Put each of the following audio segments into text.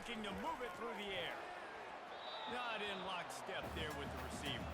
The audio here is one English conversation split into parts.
looking to move it through the air. Not in lockstep there with the receiver.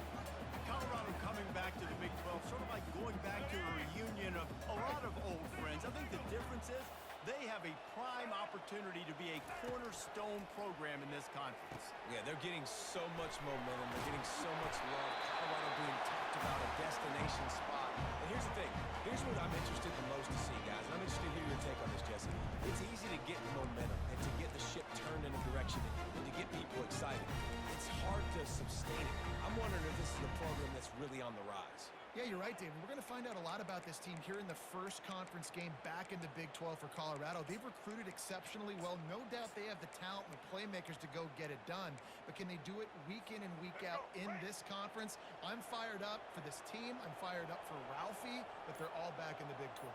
Colorado coming back to the Big 12, sort of like going back to a reunion of a lot of old friends. I think the difference is they have a prime opportunity to be a cornerstone program in this conference. Yeah, they're getting so much momentum. They're getting so much love. Colorado being talked about, a destination spot. And here's the thing. Here's what I'm interested the most to see, guys. And I'm interested to hear your take on this, Jesse. It's easy to get momentum and to get the ship turned in a direction and to get people excited. It's hard to sustain it. I'm wondering if this is a program that's really on the rise. Yeah, you're right, David. We're going to find out a lot about this team here in the first conference game back in the Big 12 for Colorado. They've recruited exceptionally well. No doubt they have the talent and the playmakers to go get it done. But can they do it week in and week out in this conference? I'm fired up for this team. I'm fired up for Ralphie, but they're all back in the Big 12.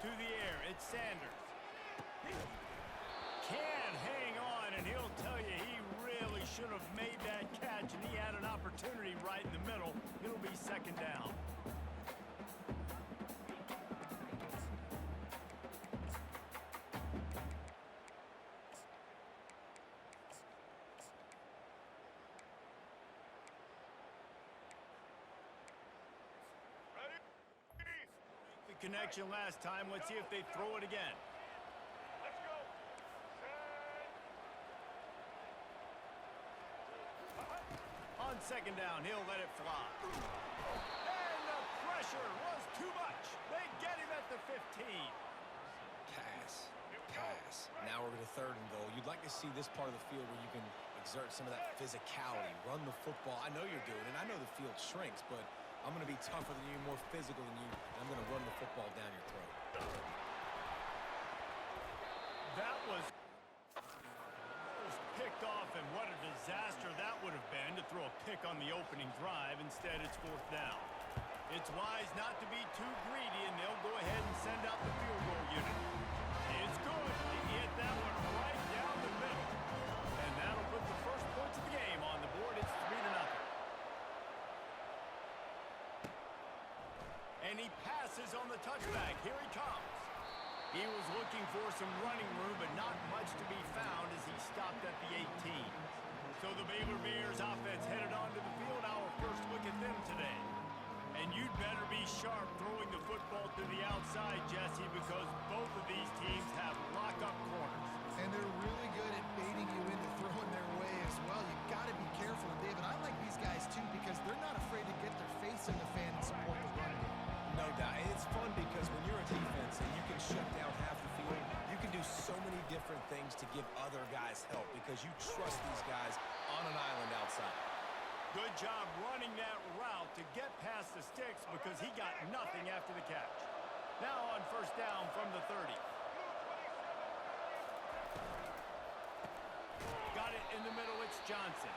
To the air, it's Sanders. Can't hang on, and he'll tell you he really should have made that catch, and he had an opportunity right in the middle. It'll be second down. The connection last time. Let's see if they throw it again. On second down, he'll let it fly. And the pressure was too much. They get him at the 15. Pass. Now we're to third and goal. You'd like to see this part of the field where you can exert some of that physicality, run the football. I know you're doing it. I know the field shrinks, but I'm going to be tougher than you, more physical than you, and I'm going to run the football down your throat. That was picked off, and what a disaster that would have been to throw a pick on the opening drive. Instead, it's fourth down. It's wise not to be too greedy, and they'll go ahead and send out the field goal unit. It's good. He hit that one right down the middle. And that'll put the first points of the game on the board. It's 3-0. And he passes on the touchback. Here he comes. He was looking for some running room, but not much to be found as he stopped at the 18. So the Baylor Bears offense headed onto the field. Our first look at them today. And you'd better be sharp throwing the football to the outside, Jesse, because both of these teams have lock-up corners. And they're really good at baiting you into throwing their way as well. You've got to be careful. And David, I like these guys too because they're not afraid to get their face in the fan and support the run game. No doubt. It's fun because when you're a defense and you can shut down half the field, you can do so many different things to give other guys help because you trust these guys on an island outside. Good job running that route to get past the sticks because he got nothing after the catch. Now on first down from the 30. Got it in the middle. It's Johnson.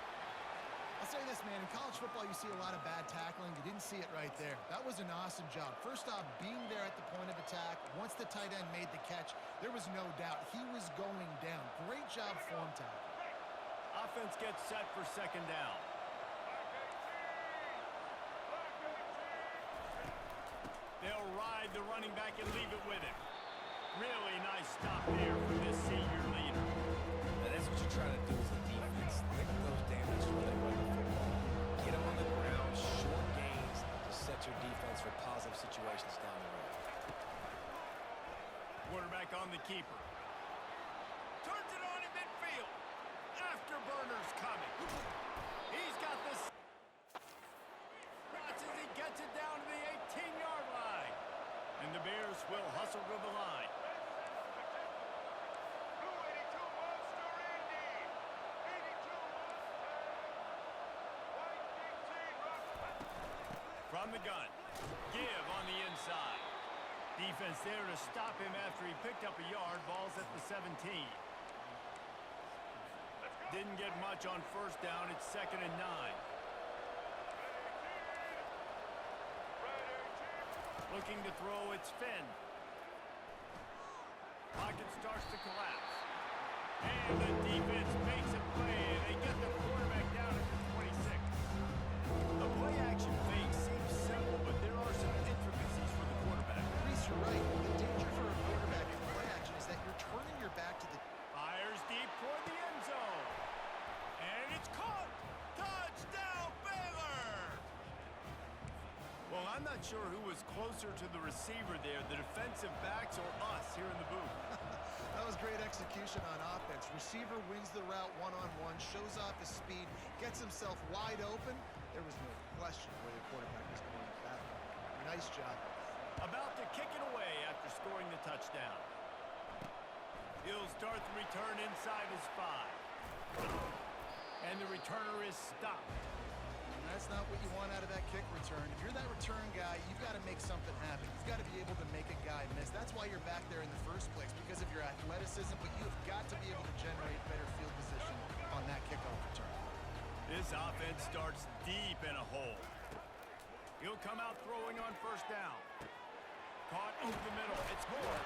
I'll say this, man. In college football, you see a lot of bad tackling. You didn't see it right there. That was an awesome job. First off, being there at the point of attack. Once the tight end made the catch, there was no doubt he was going down. Great job form tackle. Offense gets set for second down. They'll ride the running back and leave it with him. Really nice stop there from this senior leader. Now that's what you're trying to do as a defense. Limit those damage when they run the football. Get them on the ground, short gains to set your defense for positive situations down the road. Quarterback on the keeper. Turns it on in midfield. Afterburner's coming. He's got this. Watches he gets it down to the 18-yard line. And the Bears will hustle to the line. From the gun. Give on the inside. Defense there to stop him after he picked up a yard. Ball's at the 17. Didn't get much on first down. It's 2nd and 9. Looking to throw, it's Finn. Pocket starts to collapse. And the defense makes a play. They get the quarterback down at the 26. The play-action fake seems simple, but there are some intricacies for the quarterback. Reese, you're right. The I'm not sure who was closer to the receiver there, the defensive backs or us here in the booth. That was great execution on offense. Receiver wins the route one-on-one, shows off his speed, gets himself wide open. There was no question where the quarterback was going at that point. Nice job. About to kick it away after scoring the touchdown. He'll start the return inside his 5. And the returner is stopped. And that's not what you want out of that kick return. If you're that return guy, you've got to make something happen. You've got to be able to make a guy miss. That's why you're back there in the first place, because of your athleticism, but you've got to be able to generate better field position on that kickoff return. This offense starts deep in a hole. He'll come out throwing on first down. Caught over the middle. It's Gore.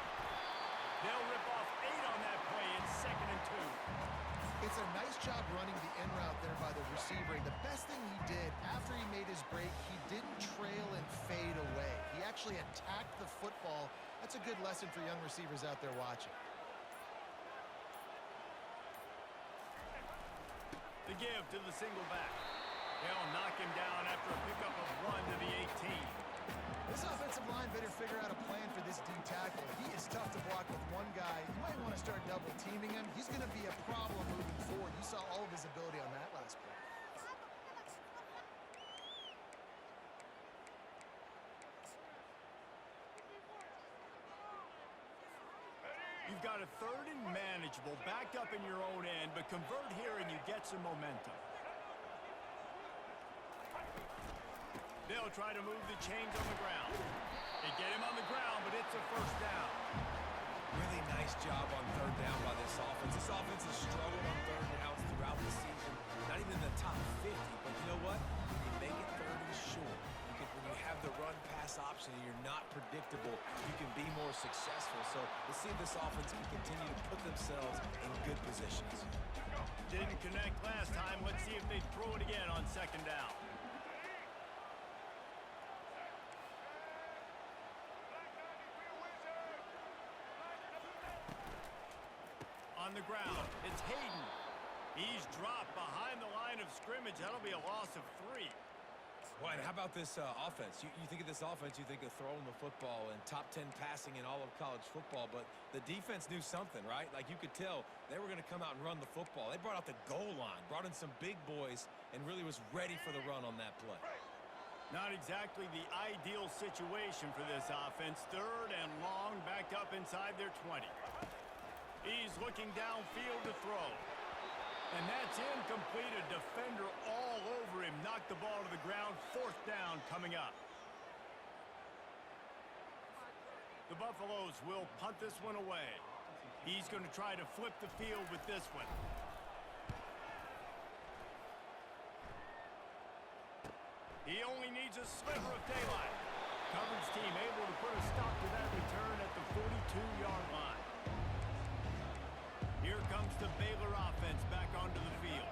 They'll rip off 8 on that play in 2nd and 2. It's a nice job running the in route there by the receiver. And the best thing he did after he made his break, he didn't trail and fade away. He actually attacked the football. That's a good lesson for young receivers out there watching. The give to the single back. They'll knock him down after a pickup of 1 to the 18. This offensive line better figure out a plan for this D tackle. He is tough to block with one guy. You might want to start double teaming him. He's going to be a problem moving forward. You saw all of his ability on that last play. You've got a 3rd and manageable, backed up in your own end, but convert here and you get some momentum. They'll try to move the chains on the ground. They get him on the ground, but it's a first down. Really nice job on 3rd down by this offense. This offense has struggled on 3rd downs throughout the season. Not even in the top 50, but you know what? You make it 3rd and short. When you have the run-pass option and you're not predictable, you can be more successful. So let's see if this offense can continue to put themselves in good positions. Didn't connect last time. Let's see if they throw it again on 2nd down. On the ground, it's Hayden. He's dropped behind the line of scrimmage. That'll be a loss of 3. Well, and how about this offense? You think of this offense, you think of throwing the football and top 10 passing in all of college football, but the defense knew something, right? Like, you could tell they were going to come out and run the football. They brought out the goal line, brought in some big boys, and really was ready for the run on that play. Not exactly the ideal situation for this offense. 3rd and long, backed up inside their 20. He's looking downfield to throw. And that's incomplete. A defender all over him. Knocked the ball to the ground. 4th down coming up. The Buffaloes will punt this one away. He's going to try to flip the field with this one. He only needs a sliver of daylight. Coverage team able to put a stop to that return at the 42-yard line. Here comes the Baylor offense back onto the field.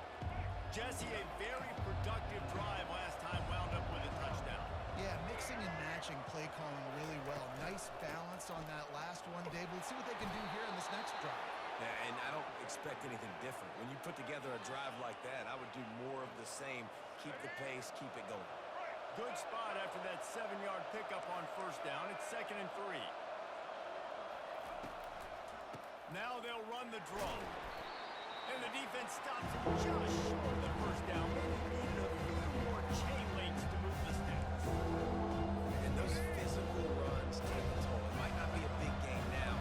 Jesse, a very productive drive last time, wound up with a touchdown. Yeah, mixing and matching play calling really well. Nice balance on that last one, Dave. Let's see what they can do here in this next drive. Yeah, and I don't expect anything different. When you put together a drive like that, I would do more of the same. Keep the pace, keep it going. Good spot after that 7-yard pickup on first down. It's 2nd and 3. Now they'll run the draw. And the defense stops him just short of the first down. They needed a few more chain links to move the sticks. And those physical runs take a toll. It might not be a big game now.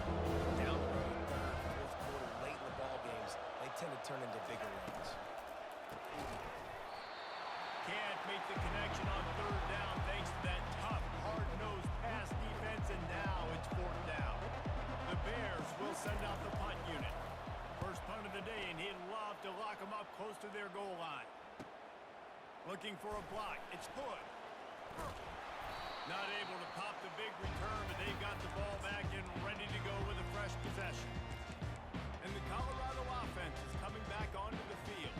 Down the road, 3rd, 4th quarter, late in the ball games, they tend to turn into bigger runs. Can't make the connection on 3rd down thanks to that tough, hard-nosed pass defense, and now it's 4th down. The Bears will send out the punt unit. First punt of the day, and he'd love to lock them up close to their goal line. Looking for a block. It's good. Not able to pop the big return, but they've got the ball back and ready to go with a fresh possession. And the Colorado offense is coming back onto the field.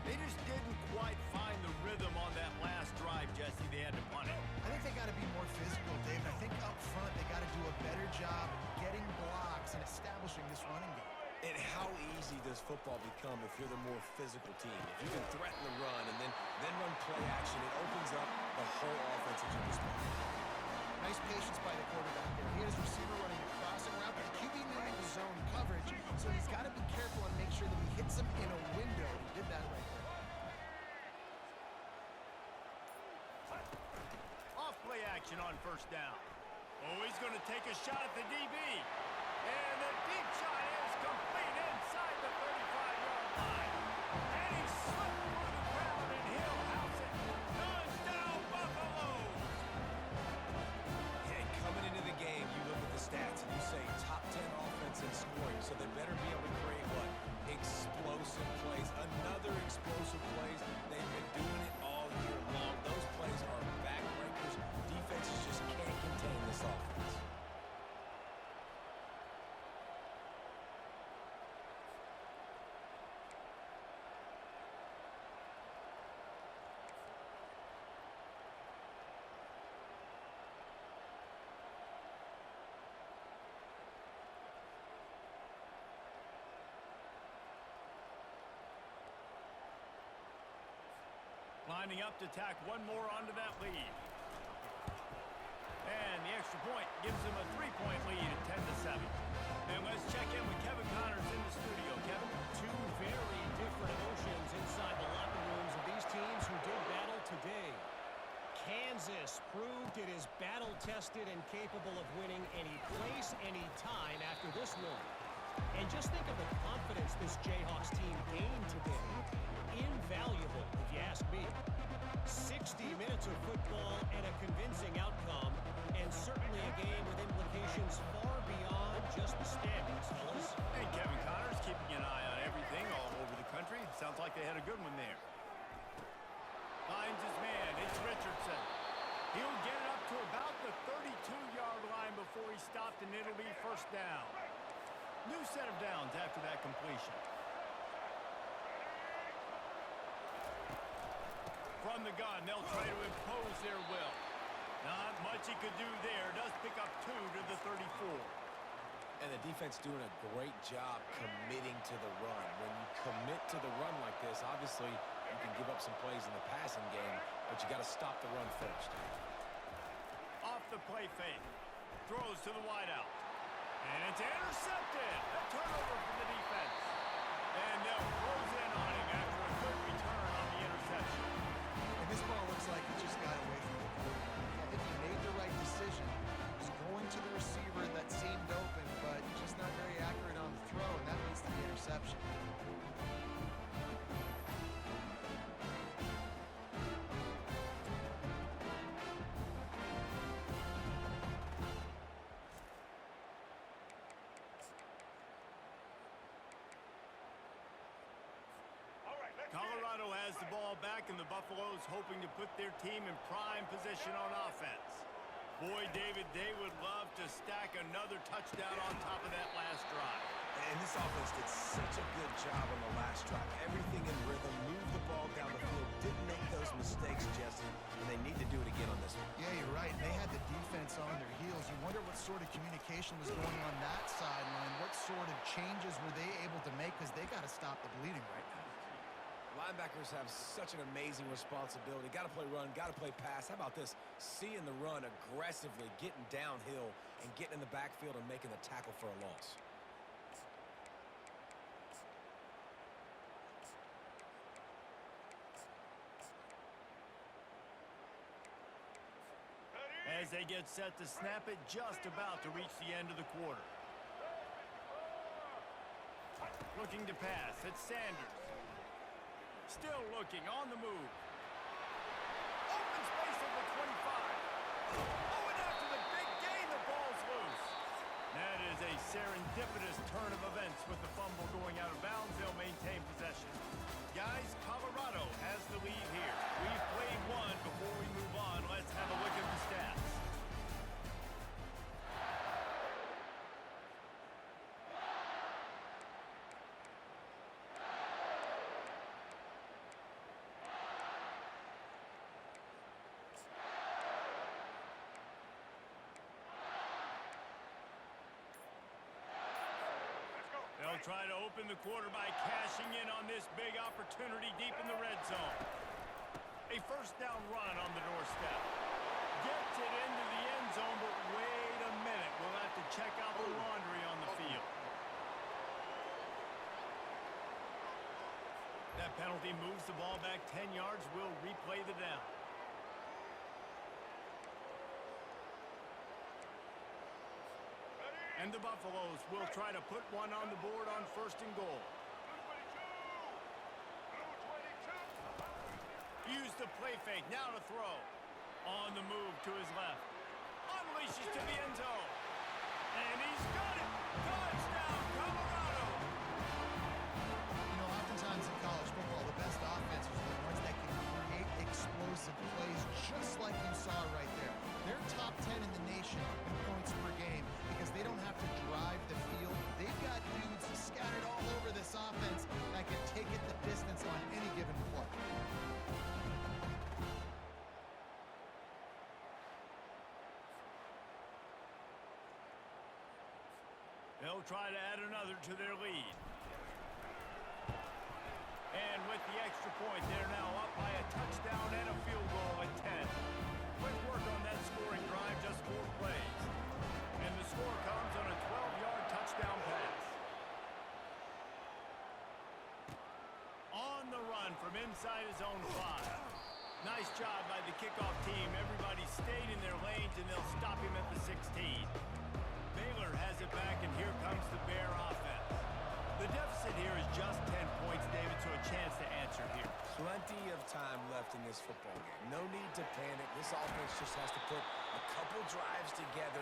They just didn't quite find the rhythm on that last drive, Jesse. They had to punt it. I think they got to be more physical, Dave. I think up front they got to do a better job getting blocks and establishing this running game. And how easy does does football become if you're the more physical team? If you can threaten the run and then run play action, it opens up the whole offense at your disposal. Nice patience by the quarterback there. He had his receiver running a crossing route, but the QB knew he was zone coverage, so he's got to be careful and make sure that he hits him in a window. He did that right there. Off play action on first down. Oh, he's going to take a shot at the DB. And the deep shot is complete inside the 35-yard line. And he slipped through the ground, and he'll house it. Touchdown, Buffaloes! Yeah, coming into the game, you look at the stats, and you say top 10 offense in scoring, so they better be able to create what? Explosive plays. Another explosive plays. They've been doing it all year long. Those plays are backbreakers. Defenses just can't contain this offense. Lining up to tack one more onto that lead. And the extra point gives them a 3-point lead at 10-7. And let's check in with Kevin Connors in the studio. Kevin? Two very different emotions inside the locker rooms of these teams who did battle today. Kansas proved it is battle-tested and capable of winning any place, any time after this one. And just think of the confidence this Jayhawks team gained today. Invaluable, if you ask me. 60 minutes of football and a convincing outcome, and certainly a game with implications far beyond just the standings, fellas. And Kevin Connors keeping an eye on everything all over the country. Sounds like they had a good one there. Finds his man. It's Richardson. He'll get it up to about the 32-yard line before he stopped, and it'll be first down. New set of downs after that completion. From the gun, they'll try to impose their will. Not much he could do there. Does pick up 2 to the 34. And the defense doing a great job committing to the run. When you commit to the run like this, obviously you can give up some plays in the passing game, but you got to stop the run first. Off the play fake. Throws to the wideout. And it's intercepted. A turnover from the defense. And they'll close in on him after a good return on the interception. And this ball looks like he just got away from the quarterback. I think he made the right decision. He was going to the receiver that seemed open, but just not very accurate on the throw, and that leads to the interception. Colorado has the ball back, and the Buffaloes hoping to put their team in prime position on offense. Boy, David, they would love to stack another touchdown on top of that last drive. And this offense did such a good job on the last drive. Everything in rhythm, moved the ball down the field, didn't make those mistakes, Jesse, and they need to do it again on this one. Yeah, you're right. They had the defense on their heels. You wonder what sort of communication was going on that sideline. What sort of changes were they able to make, because they got to stop the bleeding right now. Linebackers have such an amazing responsibility. Got to play run, got to play pass. How about this? Seeing the run aggressively, getting downhill, and getting in the backfield and making the tackle for a loss. As they get set to snap it, just about to reach the end of the quarter. Looking to pass, it's Sanders. Still looking, on the move. Open space at the 25. Oh, and after the big gain, the ball's loose. That is a serendipitous turn of events with the fumble going out of bounds. They'll maintain possession. Guys, Colorado has the lead here. We've played one. Before we move on, let's have a look at the stats. They'll They'll try to open the quarter by cashing in on this big opportunity deep in the red zone. A first down run on the doorstep. Gets it into the end zone, but wait a minute. We'll have to check out the laundry on the field. That penalty moves the ball back 10 yards. We'll replay the down. And the Buffaloes will try to put one on the board on first and goal. Use the play fake. Now to throw. On the move to his left. Unleashes to the end zone. And he's got it. Touchdown, Colorado. You know, oftentimes in college football, the best offenses are the ones that can create explosive plays, just like you saw right there. They're top 10 in the nation in points per game because they don't have to drive the field. They've got dudes scattered all over this offense that can take it the distance on any given play. They'll try to add another to their lead. And with the extra point, they're now up by a touchdown and a field goal at 10. Quick work on that scoring drive, just 4 plays. And the score comes on a 12-yard touchdown pass. On the run from inside his own 5. Nice job by the kickoff team. Everybody stayed in their lanes, and they'll stop him at the 16. Baylor has it back, and here comes the Bear offense. The deficit here is just 10 points, David, so a chance to answer here. Plenty of time left in this football game. No need to panic. This offense just has to put a couple drives together.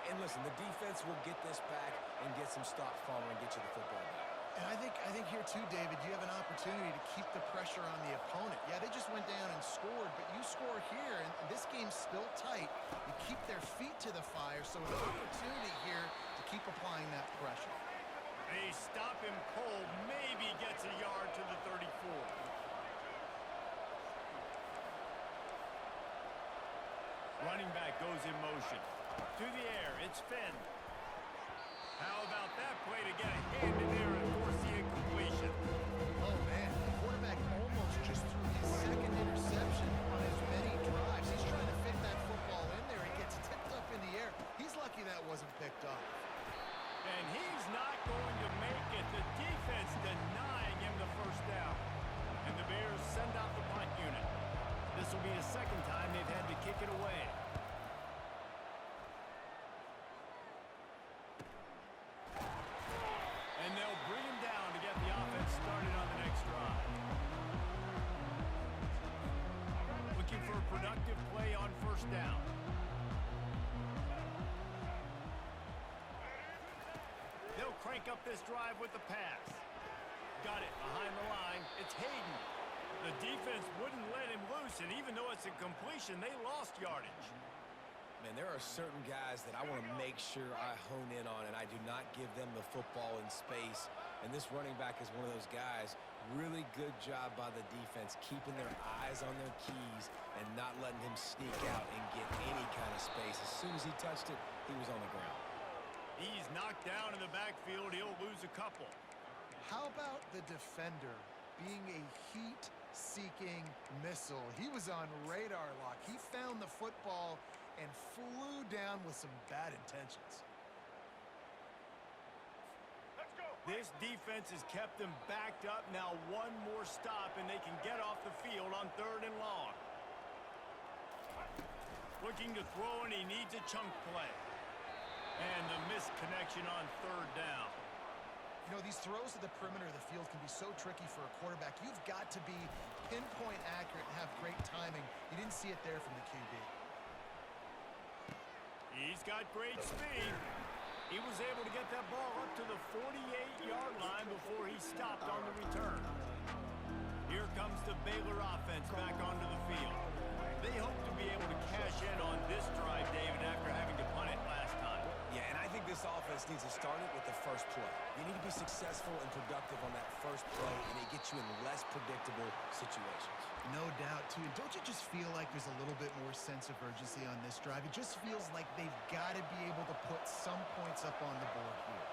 And listen, the defense will get this back and get some stops following and get you the football back. And I think here too, David, you have an opportunity to keep the pressure on the opponent. Yeah, they just went down and scored, but you score here, and this game's still tight. You keep their feet to the fire, so an opportunity here to keep applying that pressure. They stop him cold, maybe gets a yard to the 34. Running back goes in motion. To the air, it's Finn. How about that play to get a hand in there and force the incompletion? Oh, man, the quarterback almost just threw his second interception on as many drives. He's trying to fit that football in there. It gets tipped up in the air. He's lucky that wasn't picked up. And he's not going to make it. The defense denying him the first down. And the Bears send out the punt unit. This will be the second time they've had to kick it away. And they'll bring him down to get the offense started on the next drive. Looking for a productive play on first down. They'll crank up this drive with the pass. Got it behind the line. It's Hayden. The defense wouldn't let him loose, and even though it's a completion, they lost yardage. Man, there are certain guys that I want to make sure I hone in on, and I do not give them the football in space. And this running back is one of those guys. Really good job by the defense, keeping their eyes on their keys and not letting him sneak out and get any kind of space. As soon as he touched it, he was on the ground. He's knocked down in the backfield. He'll lose a couple. How about the defender being a heat-seeking missile? He was on radar lock. He found the football and flew down with some bad intentions. Let's go. This defense has kept them backed up. Now one more stop, and they can get off the field on 3rd and long. Looking to throw, and he needs a chunk play. And the missed connection on 3rd down. You know, these throws to the perimeter of the field can be so tricky for a quarterback. You've got to be pinpoint accurate and have great timing. You didn't see it there from the QB. He's got great speed. He was able to get that ball up to the 48-yard line before he stopped on the return. Here comes the Baylor offense back onto the field. They hope to be able to cash in on this drive, David, after having to punt it last time. Yeah, and I think this offense needs to start it with the first play. You need to be successful and productive on that first play, and it gets you in less predictable situations. No doubt, too. And don't you just feel like there's a little bit more sense of urgency on this drive? It just feels like they've got to be able to put some points up on the board here.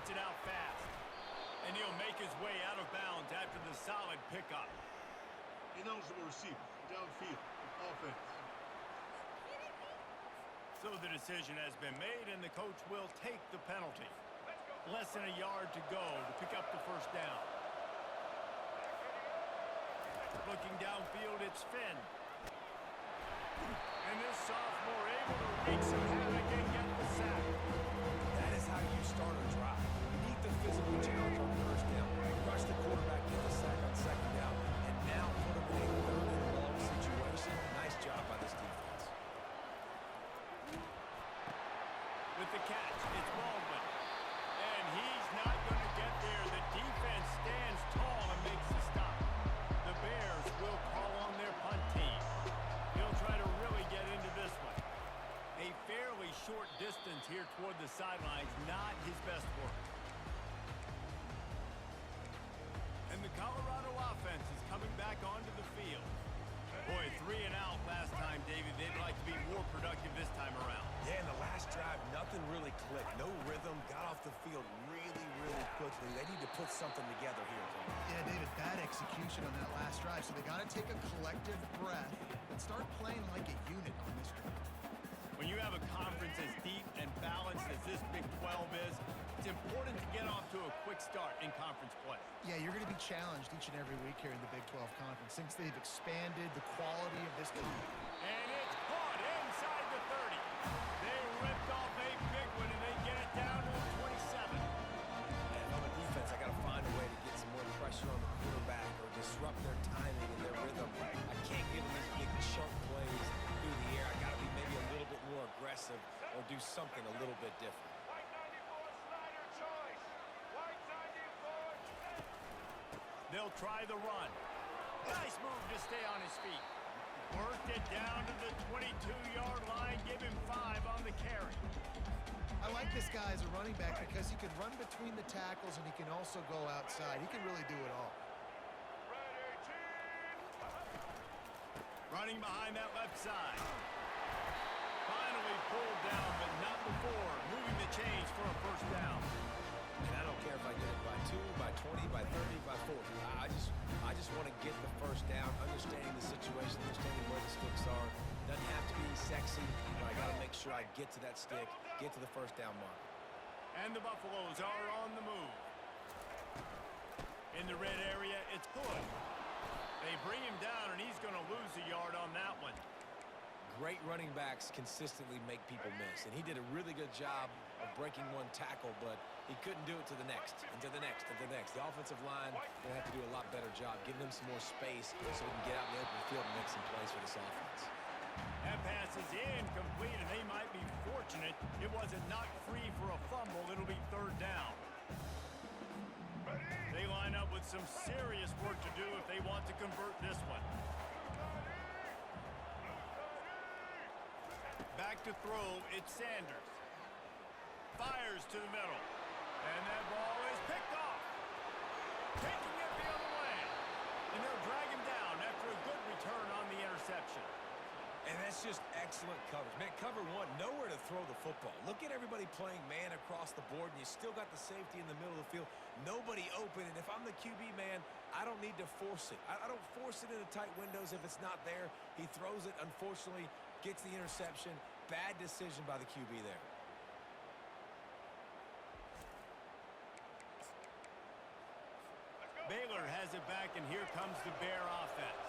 gets it out fast. And he'll make his way out of bounds after the solid pickup. Ineligible receiver, downfield, offense. So the decision has been made, and the coach will take the penalty. Less than a yard to go to pick up the first down. Looking downfield, it's Finn. And this sophomore able to wreak some havoc and get the sack. That is how you start a drive. Meet the physical challenge on first down. Rush the quarterback, get the sack on second down, and now put him in a third and long situation. Nice job by this defense. With the catch, it's Baldwin. And he's not going to get there. The defense stands tall and makes the stop. The Bears will call on their punt team. He'll try to really get into this one. A fairly short distance here toward the sidelines, not his best work. And the Colorado offense is coming back onto the field. Boy, 3 and out last time, David. They'd like to be more productive this time around. Yeah, in the last drive, nothing really clicked. No rhythm. Got off the field really, really quickly. They need to put something together here. Yeah, David, bad execution on that last drive. So they got to take a collective breath and start playing like a unit on this one. When you have a conference as deep and balanced as this Big 12 is, it's important to get off to a quick start in conference play. Yeah, you're going to be challenged each and every week here in the Big 12 Conference since they've expanded the quality of this conference. And it's caught inside the 30. They ripped off a big one, and they get it down to the 27. And on the defense, I got to find a way to get some more pressure on the quarterback or disrupt their timing and their rhythm. I can't give them these big chunk plays through the air. I got to be maybe a little bit more aggressive or do something a little bit different. They'll try the run. Nice move to stay on his feet. Worked it down to the 22-yard line. Give him 5 on the carry. I like this guy as a running back because he can run between the tackles and he can also go outside. He can really do it all. Running behind that left side. Finally pulled down, but not before. Moving the chains for a first down. And I don't care if I get it by 2, by 20, by 30, by 40. I just want to get the first down, understanding the situation, understanding where the sticks are. Doesn't have to be sexy, but I got to make sure I get to that stick, get to the first down mark. And the Buffaloes are on the move. In the red area, it's Hood. They bring him down, and he's going to lose a yard on that one. Great running backs consistently make people miss, and he did a really good job of breaking one tackle, but he couldn't do it to the next, and to the next, and to the next. The offensive line will have to do a lot better job, giving them some more space so we can get out in the open field and make some plays for this offense. That pass is incomplete, and they might be fortunate it wasn't knocked free for a fumble. It'll be third down. They line up with some serious work to do if they want to convert this one. Back to throw, it's Sanders. Fires to the middle. And that ball is picked off. Taking it the other way. And they'll drag him down after a good return on the interception. And that's just excellent coverage. Man, cover one, nowhere to throw the football. Look at everybody playing man across the board, and you still got the safety in the middle of the field. Nobody open, and if I'm the QB, man, I don't need to force it. I don't force it into tight windows if it's not there. He throws it, unfortunately, gets the interception. Bad decision by the QB there. Baylor has it back, and here comes the Bear offense.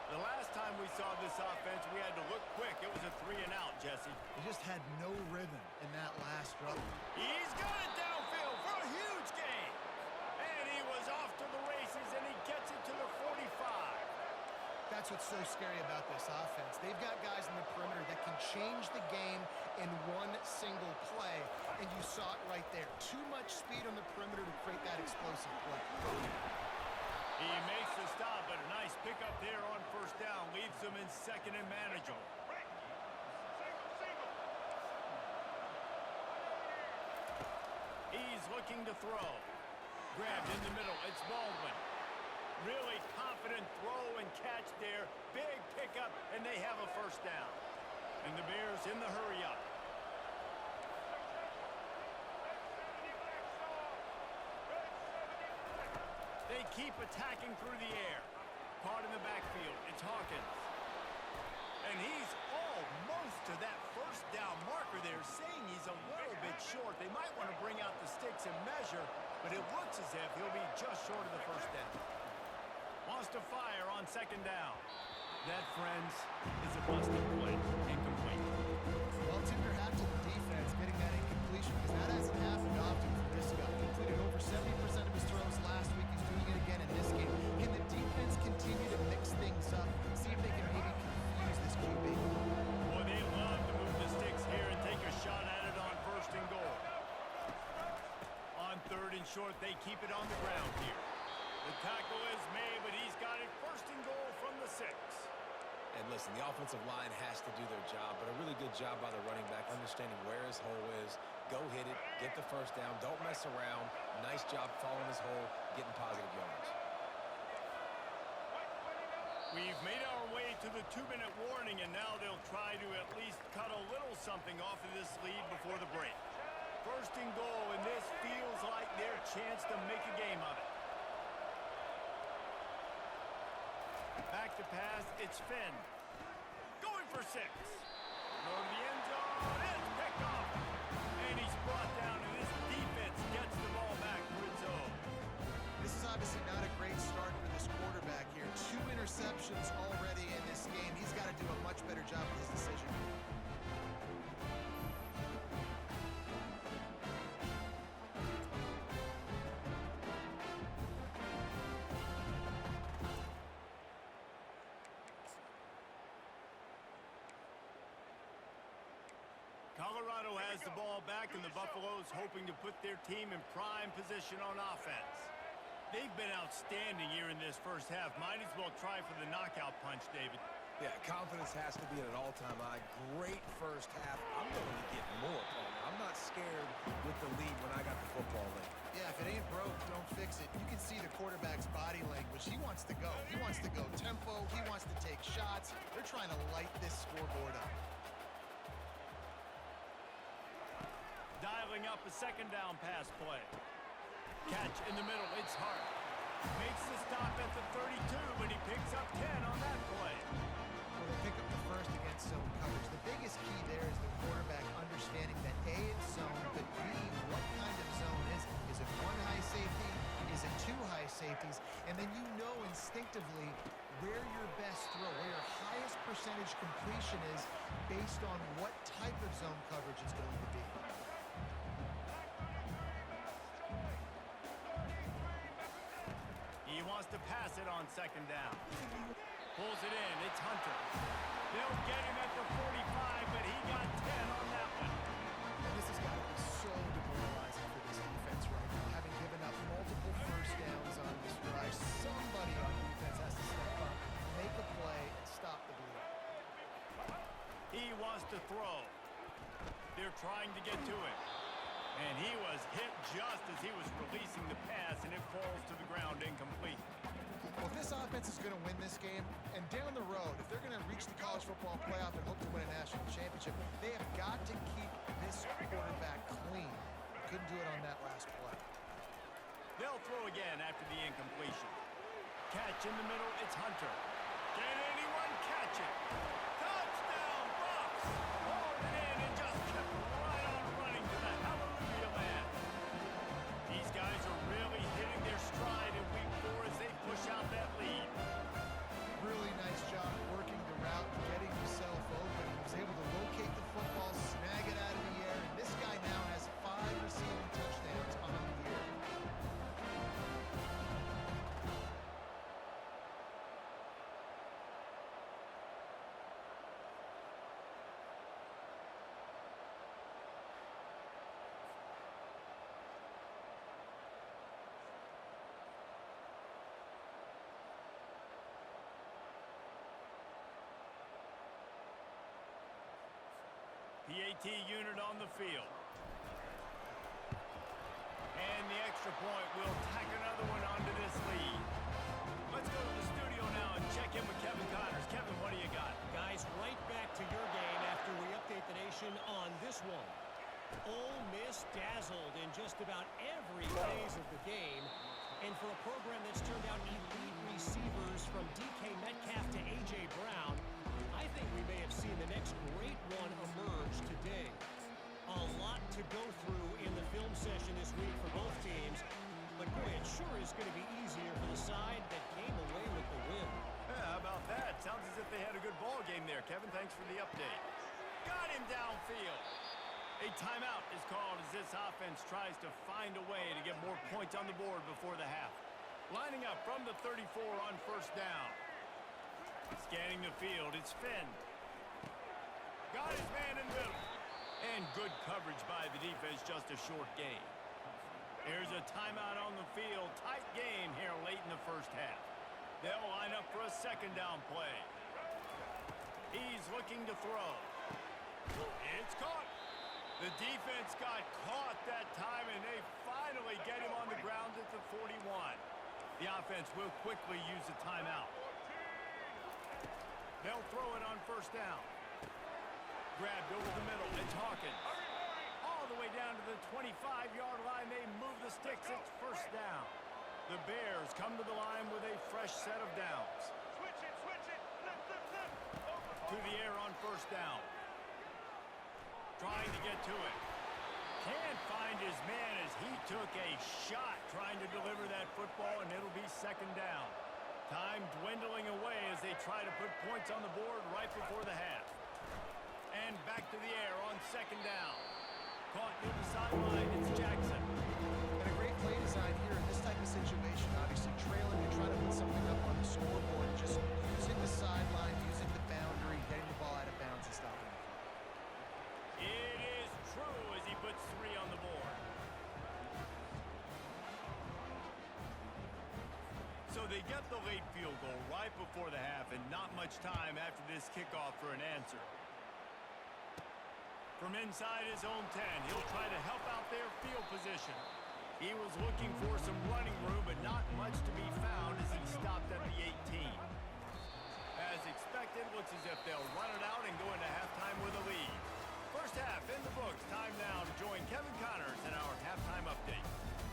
The last time we saw this offense, we had to look quick. It was a 3 and out, Jesse. He just had no rhythm in that last run. He's got it downfield for a huge gain. And he was off to the races, and he gets it to the 45. That's what's so scary about this offense. They've got guys in the perimeter that can change the game in one single play, and you saw it right there. Too much speed on the perimeter to create that explosive play. He makes the stop, but a nice pickup there on first down. Leaves them in second and manageable. He's looking to throw. Grabbed in the middle. It's Baldwin. Really confident throw and catch there. Big pickup, and they have a first down. And the Bears in the hurry up. They keep attacking through the air. Caught in the backfield. It's Hawkins. And he's almost to that first down marker there, saying he's a little bit short. They might want to bring out the sticks and measure, but it looks as if he'll be just short of the first down. Wants to fire on second down. That, friends, is a busted play. Incomplete. Well, tip your hat to the defense getting that incompletion, because that hasn't happened often for this guy. Completed over 70% of his throws last week. He's doing it again in this game. Can the defense continue to mix things up? See if they can maybe confuse this QB. Boy, they love to move the sticks here and take a shot at it on first and goal. On third and short, they keep it on the ground here. The tackle is made, but he's got it first and goal from the 6. And listen, the offensive line has to do their job, but a really good job by the running back understanding where his hole is. Go hit it, get the first down, don't mess around. Nice job following his hole, getting positive yards. We've made our way to the 2-minute warning, and now they'll try to at least cut a little something off of this lead before the break. First and goal, and this feels like their chance to make a game of it. Back to pass, it's Finn. Going for 6. Go to the end zone, it's picked off. And he's brought down, and this defense gets the ball back for its own. This is obviously not a great start for this quarterback here. 2 interceptions already in this game. He's got to do a much better job with his decision. Colorado has the ball back, and the Buffaloes hoping to put their team in prime position on offense. They've been outstanding here in this first half. Might as well try for the knockout punch, David. Yeah, confidence has to be at an all-time high. Great first half. I'm going to get more, Paul. I'm not scared with the lead when I got the football late. Yeah, if it ain't broke, don't fix it. You can see the quarterback's body language. He wants to go. He wants to go tempo. He wants to take shots. They're trying to light this scoreboard up. Dialing up a second down pass play. Catch in the middle. It's Hart. Makes the stop at the 32, but he picks up 10 on that play. Well, they pick up the first against zone coverage. The biggest key there is the quarterback understanding that A, it's zone, but B, what kind of zone is it? Is it 1 high safety? Is it 2 high safeties? And then you know instinctively where your best throw, where your highest percentage completion is based on what type of zone coverage it's going to be. He wants to pass it on second down. Pulls it in. It's Hunter. They'll get him at the 45, but he got 10 on that one. And this has got to be so demoralizing for this defense right now. Having given up multiple first downs on this drive, somebody on defense has to step up, make a play, and stop the bleed. He wants to throw. They're trying to get to him. And he was hit just as he was releasing the pass, and it falls to the ground incomplete. Well, if this offense is going to win this game, and down the road, if they're going to reach the college football playoff and hope to win a national championship, they have got to keep this quarterback clean. Couldn't do it on that last play. They'll throw again after the incompletion. Catch in the middle, it's Hunter. Can anyone catch it? Touchdown, Buffs! Hauled it in and just kept right on running to the hallelujah land. These guys are really hitting their stride in week 4 as they push out that lead. Really nice job working the route, getting himself open. He was able to locate the football, snag it out of the air, and this guy now has 5 receiving touchdowns on the year. The AT unit on the field. And the extra point will tack another one onto this lead. Let's go to the studio now and check in with Kevin Connors. Kevin, what do you got? Guys, right back to your game after we update the nation on this one. Ole Miss dazzled in just about every phase of the game. And for a program that's turned out elite receivers from DK Metcalf to A.J. Brown, I think we may have seen the next great one emerge today. A lot to go through in the film session this week for both teams. But boy, it sure is going to be easier for the side that came away with the win. Yeah, how about that? Sounds as if they had a good ball game there. Kevin, thanks for the update. Got him downfield. A timeout is called as this offense tries to find a way to get more points on the board before the half. Lining up from the 34 on first down. Scanning the field, it's Finn. Got his man in the middle. And good coverage by the defense, just a short gain. Here's a timeout on the field. Tight game here late in the first half. They'll line up for a second down play. He's looking to throw. It's caught. The defense got caught that time, and they finally get him on the ground at the 41. The offense will quickly use a timeout. They'll throw it on first down. Grabbed over the middle. It's Hawkins. All the way down to the 25-yard line. They move the sticks. It's first down. The Bears come to the line with a fresh set of downs. Switch it. Flip. To the air on first down. Trying to get to it. Can't find his man as he took a shot trying to deliver that football, and it'll be second down. Time dwindling away as they try to put points on the board right before the half. And back to the air on second down. Caught near the sideline. It's Jackson. And a great play design here in this type of situation. Obviously trailing, you're trying to put something up on the scoreboard. Just using the sideline, using the boundary, getting the ball out of bounds and stopping the clock. It is true as he puts 3 on the board. So they get the late field goal right before the half, and not much time after this kickoff for an answer. From inside his own 10, he'll try to help out their field position. He was looking for some running room, but not much to be found as he stopped at the 18. As expected, looks as if they'll run it out and go into halftime with a lead. First half in the books. Time now to join Kevin Connors in our halftime update.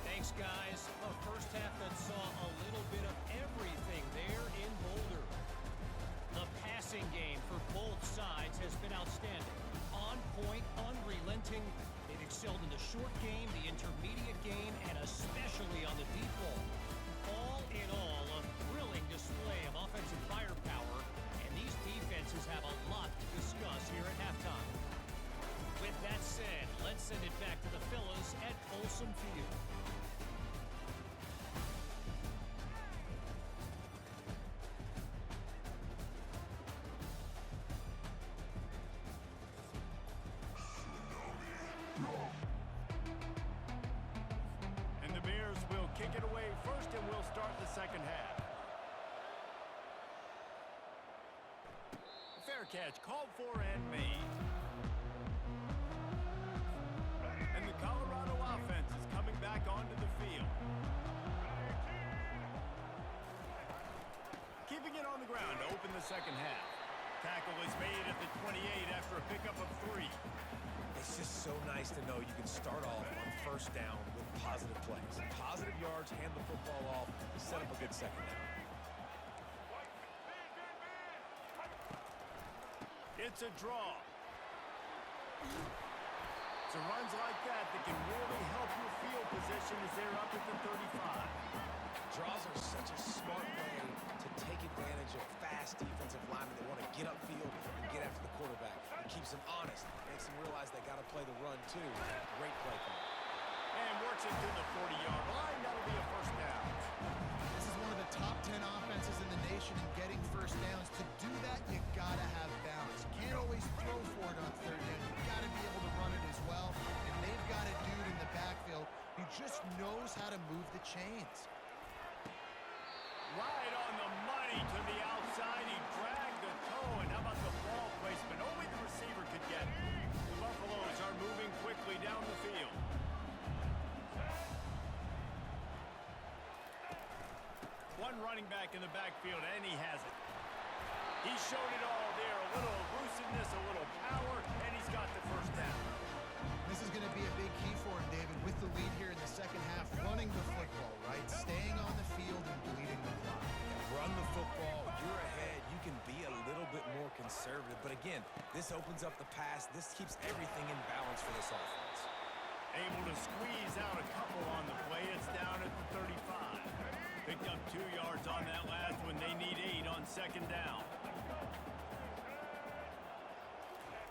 Thanks, guys. A first half that saw a little bit of everything there in Boulder. The passing game for both sides has been outstanding. On point, unrelenting. They've excelled in the short game, the intermediate game, and especially on the deep ball. All in all, a thrilling display of offensive firepower, and these defenses have a lot to discuss here at halftime. With that said, let's send it back to the fellas at Folsom Field. And the Bears will kick it away first, and we'll start the second half. Fair catch called for and made. And the Colorado offense is coming back onto the field. Keeping it on the ground to open the second half. Tackle is made at the 28 after a pickup of 3. It's just so nice to know you can start off on first down with positive plays. Positive yards, hand the football off, set up a good second down. It's a draw. So runs like that can really help your field position as they're up at the 35. Draws are such a smart way to take advantage of fast defensive linemen that want to get upfield and get after the quarterback. It keeps them honest, makes them realize they got to play the run too. Great play call. And works it to the 40-yard line. That'll be a first down. This is one of the top 10 offenses in the nation in getting first downs. To do that, you got to have balance. You can't always throw for it on third down. You got to be able to run it as well. And they've got a dude in the backfield who just knows how to move the chains. Right on the money to the outside. He dragged the toe. And how about the ball placement? Only the receiver could get it. The Buffaloes are moving quickly down the field. One running back in the backfield, and he has it. He showed it all there. A little elusiveness, a little power, and he's got the first down. This is going to be a big key for him, David, with the lead here in the second half, running the football, right? Staying on But again, this opens up the pass. This keeps everything in balance for this offense. Able to squeeze out a couple on the play. It's down at the 35. Picked up 2 yards on that last one. They need 8 on second down.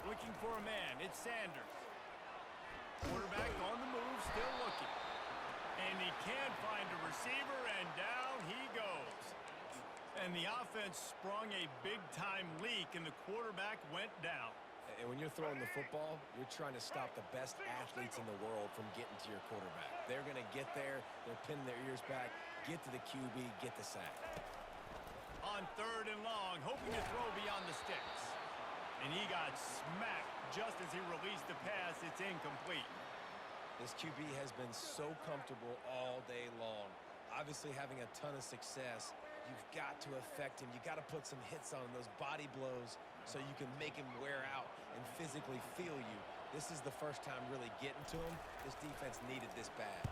Looking for a man. It's Sanders. Quarterback on the move, still looking. And he can't find a receiver, and down he goes. And the offense sprung a big-time leak, and the quarterback went down. And when you're throwing the football, you're trying to stop the best athletes in the world from getting to your quarterback. They're going to get there. They're pinning their ears back, get to the QB, get the sack. On 3rd and long, hoping to throw beyond the sticks. And he got smacked just as he released the pass. It's incomplete. This QB has been so comfortable all day long. Obviously having a ton of success. You've got to affect him. You got to put some hits on him, those body blows, so you can make him wear out and physically feel you. This is the first time really getting to him. This defense needed this bad.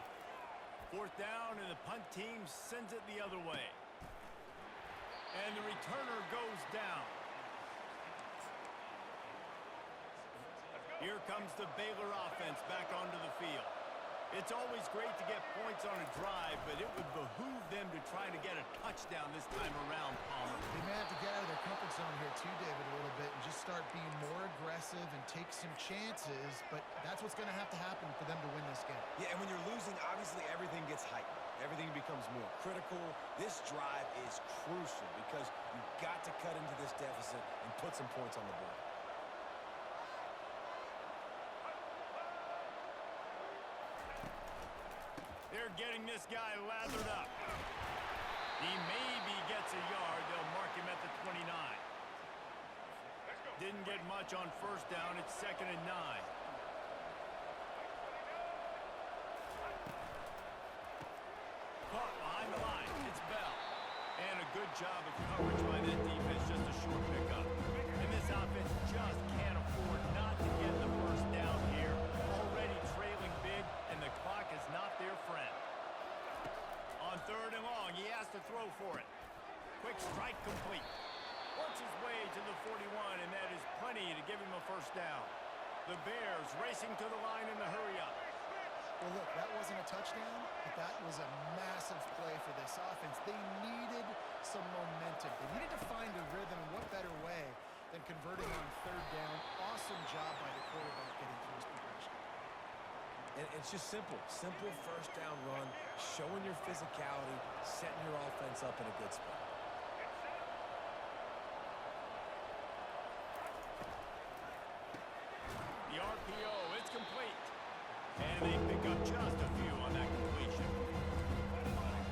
4th down, and the punt team sends it the other way. And the returner goes down. Here comes the Baylor offense back onto the field. It's always great to get points on a drive, but it would behoove them to try to get a touchdown this time around, Palmer. They may have to get out of their comfort zone here too, David, a little bit and just start being more aggressive and take some chances, but that's what's going to have to happen for them to win this game. Yeah, and when you're losing, obviously everything gets heightened. Everything becomes more critical. This drive is crucial because you've got to cut into this deficit and put some points on the board. They're getting this guy lathered up. He maybe gets a yard. They'll mark him at the 29. Didn't get much on 1st down. It's 2nd and 9. Caught behind the line. It's Bell. And a good job of coverage by that defense. Just a short pickup. And this offense just can't afford not to get the 1st down here. Already trailing big, and the clock is not their friend. On 3rd and long, he has to throw for it. Quick strike complete. Works his way to the 41, and that is plenty to give him a 1st down. The Bears racing to the line in the hurry-up. Well, look, that wasn't a touchdown, but that was a massive play for this offense. They needed some momentum. They needed to find a rhythm, and what better way than converting on 3rd down. Awesome job by the quarterback getting through his progression. And it's just simple. Simple 1st down run, showing your physicality, setting your offense up in a good spot. The RPO, it's complete. And they pick up just a few on that completion.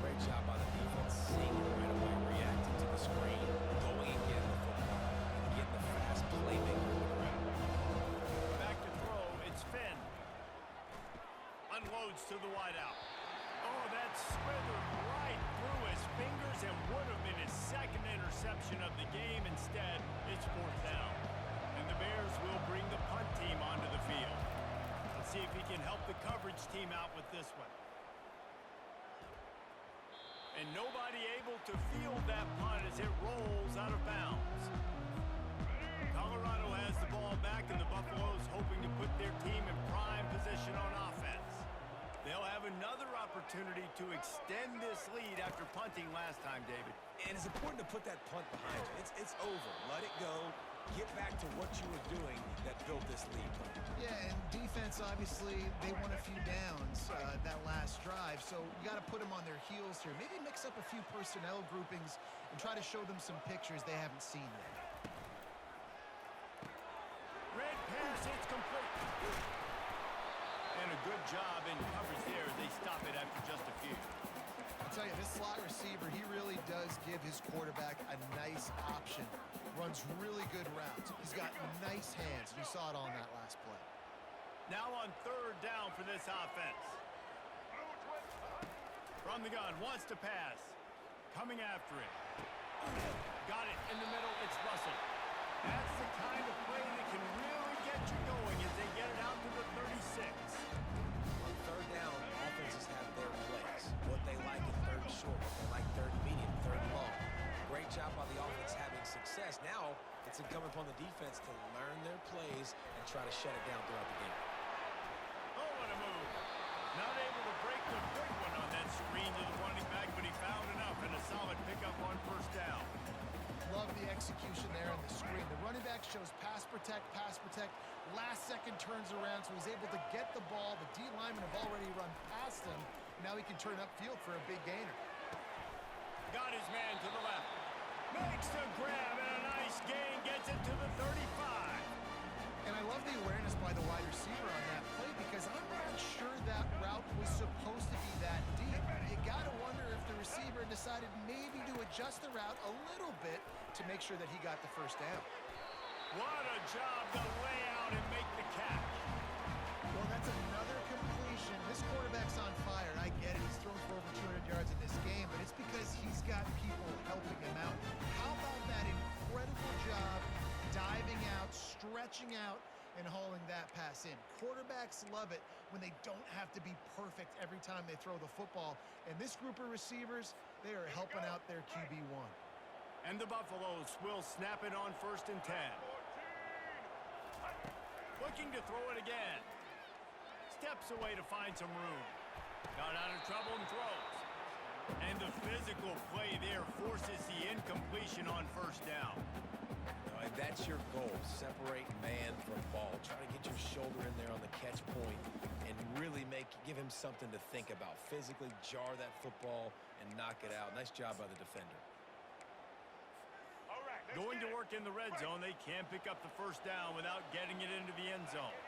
Great job by the defense, seeing it right away, reacting to the screen, going and getting the football, and getting the fast playmaker on the ground. Back to throw, it's Finn. Unloads to the wideout. Oh, that slithered right through his fingers and would have been his 2nd interception of the game. Instead, it's 4th down. And the Bears will bring the punt team onto the field. Let's see if he can help the coverage team out with this one. And nobody able to field that punt as it rolls out of bounds. Colorado has the ball back, and the Buffaloes hoping to put their team in prime position on offense. They'll have another opportunity to extend this lead after punting last time, David. And it's important to put that punt behind you. It's over. Let it go. Get back to what you were doing that built this lead. Yeah, and defense, obviously, they won a few downs that last drive, so you got to put them on their heels here. Maybe mix up a few personnel groupings and try to show them some pictures they haven't seen yet. Red pass, it's complete. And a good job in coverage there. They stop it after just a few. I'll tell you, this slot receiver, he really does give his quarterback a nice option. Runs really good routes. He's got nice hands. You saw it on that last play. Now on 3rd down for this offense. From the gun, wants to pass. Coming after it. Got it in the middle. It's Russell. That's the kind of play that can really get you going as they get it out to the 36. On 3rd down, offenses have their plays. What they like in 3rd short, what they like 3rd medium, 3rd long. Great job by the offense having success. Now it's it's incumbent upon the defense to learn their plays and try to shut it down throughout the game. Oh, what a move. Not able to break the big one on that screen to the running back, but he found enough and a solid pickup on first down. Love the execution there on the screen. The running back shows pass protect, last second turns around, so he's able to get the ball. The D linemen have already run past him. Now he can turn upfield for a big gainer. Got his man to the left. Makes the grab and a nice gain. Gets it to the 35. And I love the awareness by the wide receiver on that play because I'm not sure that route was supposed to be that deep. You got to wonder if the receiver decided maybe to adjust the route a little bit to make sure that he got the first down. What a job to lay out and make the catch. Well, that's another completion. This quarterback's on fire. I get it. He's thrown for over 200 yards in this game, but it's because he's got people helping him out. How about that incredible job diving out, stretching out, and hauling that pass in? Quarterbacks love it when they don't have to be perfect every time they throw the football. And this group of receivers, they are helping out their QB1. And the Buffaloes will snap it on 1st and 10. Looking to throw it again. Steps away to find some room. Got out of trouble and throws. And the physical play there forces the incompletion on first down. All right, that's your goal. Separate man from ball. Try to get your shoulder in there on the catch point and really give him something to think about. Physically jar that football and knock it out. Nice job by the defender. All right, let's Going to get it. work in the red zone, they can't pick up the first down without getting it into the end zone.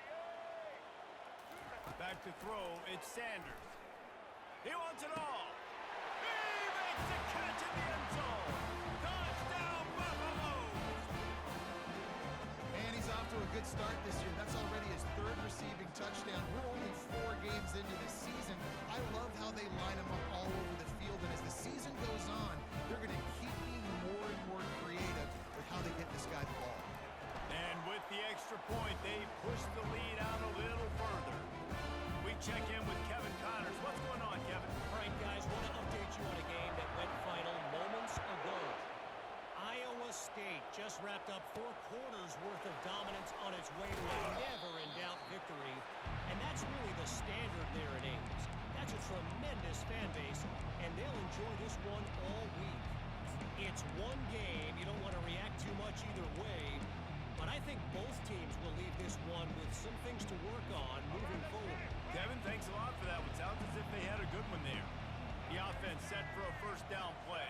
Back to throw, it's Sanders. He wants it all. He makes the catch in the end zone. Touchdown, Buffaloes! And he's off to a good start this year. That's already his 3rd receiving touchdown. We're only 4 games into this season. I love how they line him up all over the field. And as the season goes on, they're going to keep being more and more creative with how they get this guy the ball. And with the extra point, they push the lead out a little further. We check in with Kevin Connors. What's going on, Kevin? All right, guys, want to update you on a game that went final moments ago. Iowa State just wrapped up 4 quarters worth of dominance on its way to a never-in-doubt victory. And that's really the standard there in Ames. That's a tremendous fan base, and they'll enjoy this one all week. It's one game. You don't want to react too much either way. But I think both teams will leave this one with some things to work on moving forward. Kevin, thanks a lot for that one. Sounds as if they had a good one there. The offense set for a first down play.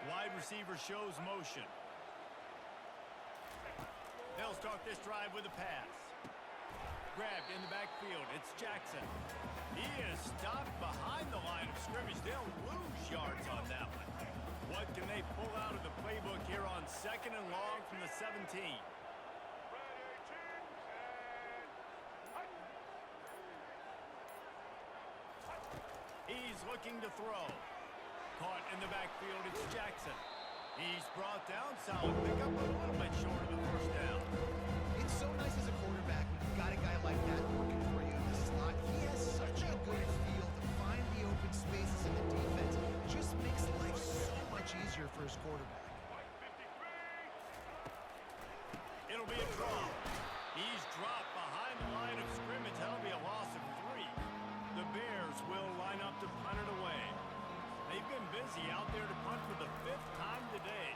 Wide receiver shows motion. They'll start this drive with a pass. Grabbed in the backfield. It's Jackson. He is stopped behind the line of scrimmage. They'll lose yards on that one. What can they pull out of the playbook here on 2nd and long from the 17? He's looking to throw. Caught in the backfield, it's Jackson. He's brought down, solid pickup, but a little bit short of the first down. It's so nice as a quarterback when you've got a guy like that working for you in the slot. He has such a good feel to find the open spaces in the defense. It just makes life so much easier for his quarterback. It'll be a draw. He's dropped behind the line of scrimmage. That'll be a loss of 3. The Bears will line up to punt it away. They've been busy out there to punt for the 5th time today.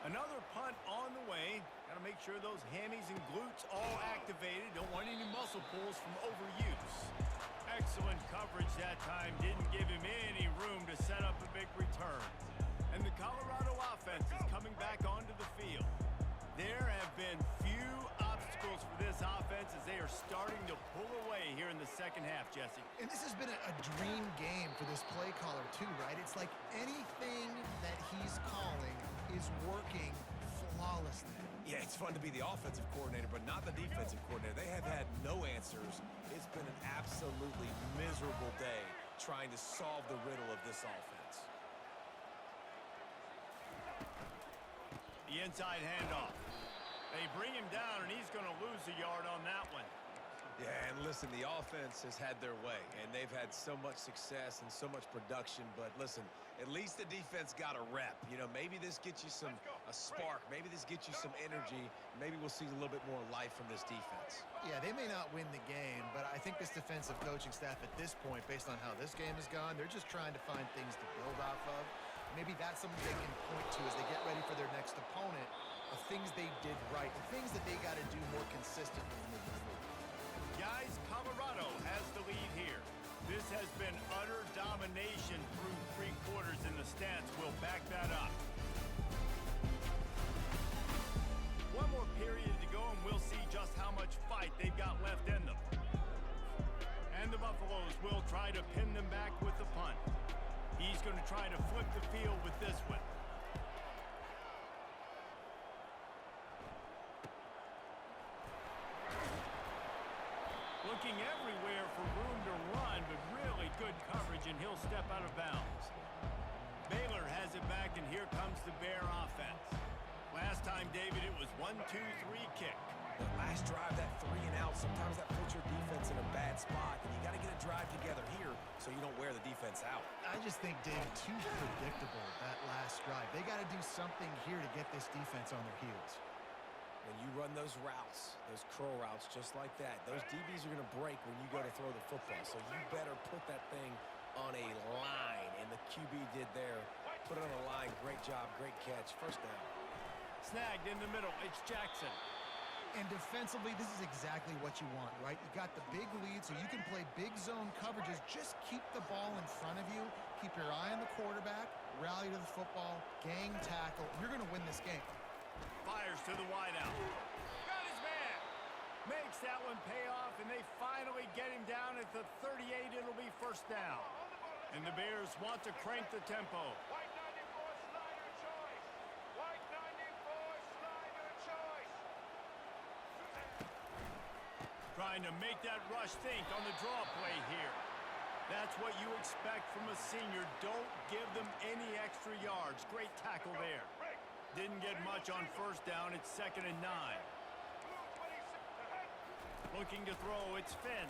Another punt on the way. Got to make sure those hammies and glutes all activated. Don't want any muscle pulls from overuse. Excellent coverage that time. Didn't give him any room to set up a big return. And the Colorado offense is coming back onto the field. There have been few obstacles for this offense as they are starting to pull away here in the second half, Jesse. And this has been a dream game for this play caller too, right? It's like anything that he's calling is working flawlessly. Yeah, it's fun to be the offensive coordinator, but not the defensive coordinator. They have had no answers. It's been an absolutely miserable day trying to solve the riddle of this offense. The inside handoff. They bring him down, and he's going to lose a yard on that one. Yeah, and listen, the offense has had their way, and they've had so much success and so much production. But listen, at least the defense got a rep. You know, maybe this gets you a spark. Maybe this gets you some energy. Maybe we'll see a little bit more life from this defense. Yeah, they may not win the game, but I think this defensive coaching staff at this point, based on how this game has gone, they're just trying to find things to build off of. Maybe that's something they can point to as they get ready for their next opponent, of things they did right, and things that they got to do more consistently moving forward. Guys, Colorado has the lead here. This has been utter domination through 3 quarters, and the stats will back that up. One more period to go, and we'll see just how much fight they've got left in them. And the Buffaloes will try to pin them back with the punt. He's going to try to flip the field with this one. Looking everywhere for room to run, but really good coverage, and he'll step out of bounds. Baylor has it back, and here comes the Bear offense. Last time, David, it was 1-2-3 kick. The last drive, that 3 and out, sometimes that puts your defense in a bad spot, and you got to get a drive together here so you don't wear the defense out. I just think, David, too predictable, that last drive. They got to do something here to get this defense on their heels. When you run those routes, those curl routes just like that, those DBs are going to break when you go to throw the football. So you better put that thing on a line, and the QB did there. Put it on a line. Great job, great catch. First down. Snagged in the middle. It's Jackson. And defensively, this is exactly what you want, right? You got the big lead, so you can play big zone coverages. Just keep the ball in front of you. Keep your eye on the quarterback. Rally to the football. Gang tackle. You're going to win this game. Fires to the wideout. Got his man. Makes that one pay off, and they finally get him down at the 38. It'll be first down. And the Bears want to crank the tempo. White 94, slider choice. White 94, slider choice. Trying to make that rush think on the draw play here. That's what you expect from a senior. Don't give them any extra yards. Great tackle there. Didn't get much on first down. It's 2nd and 9. Looking to throw. It's Finn.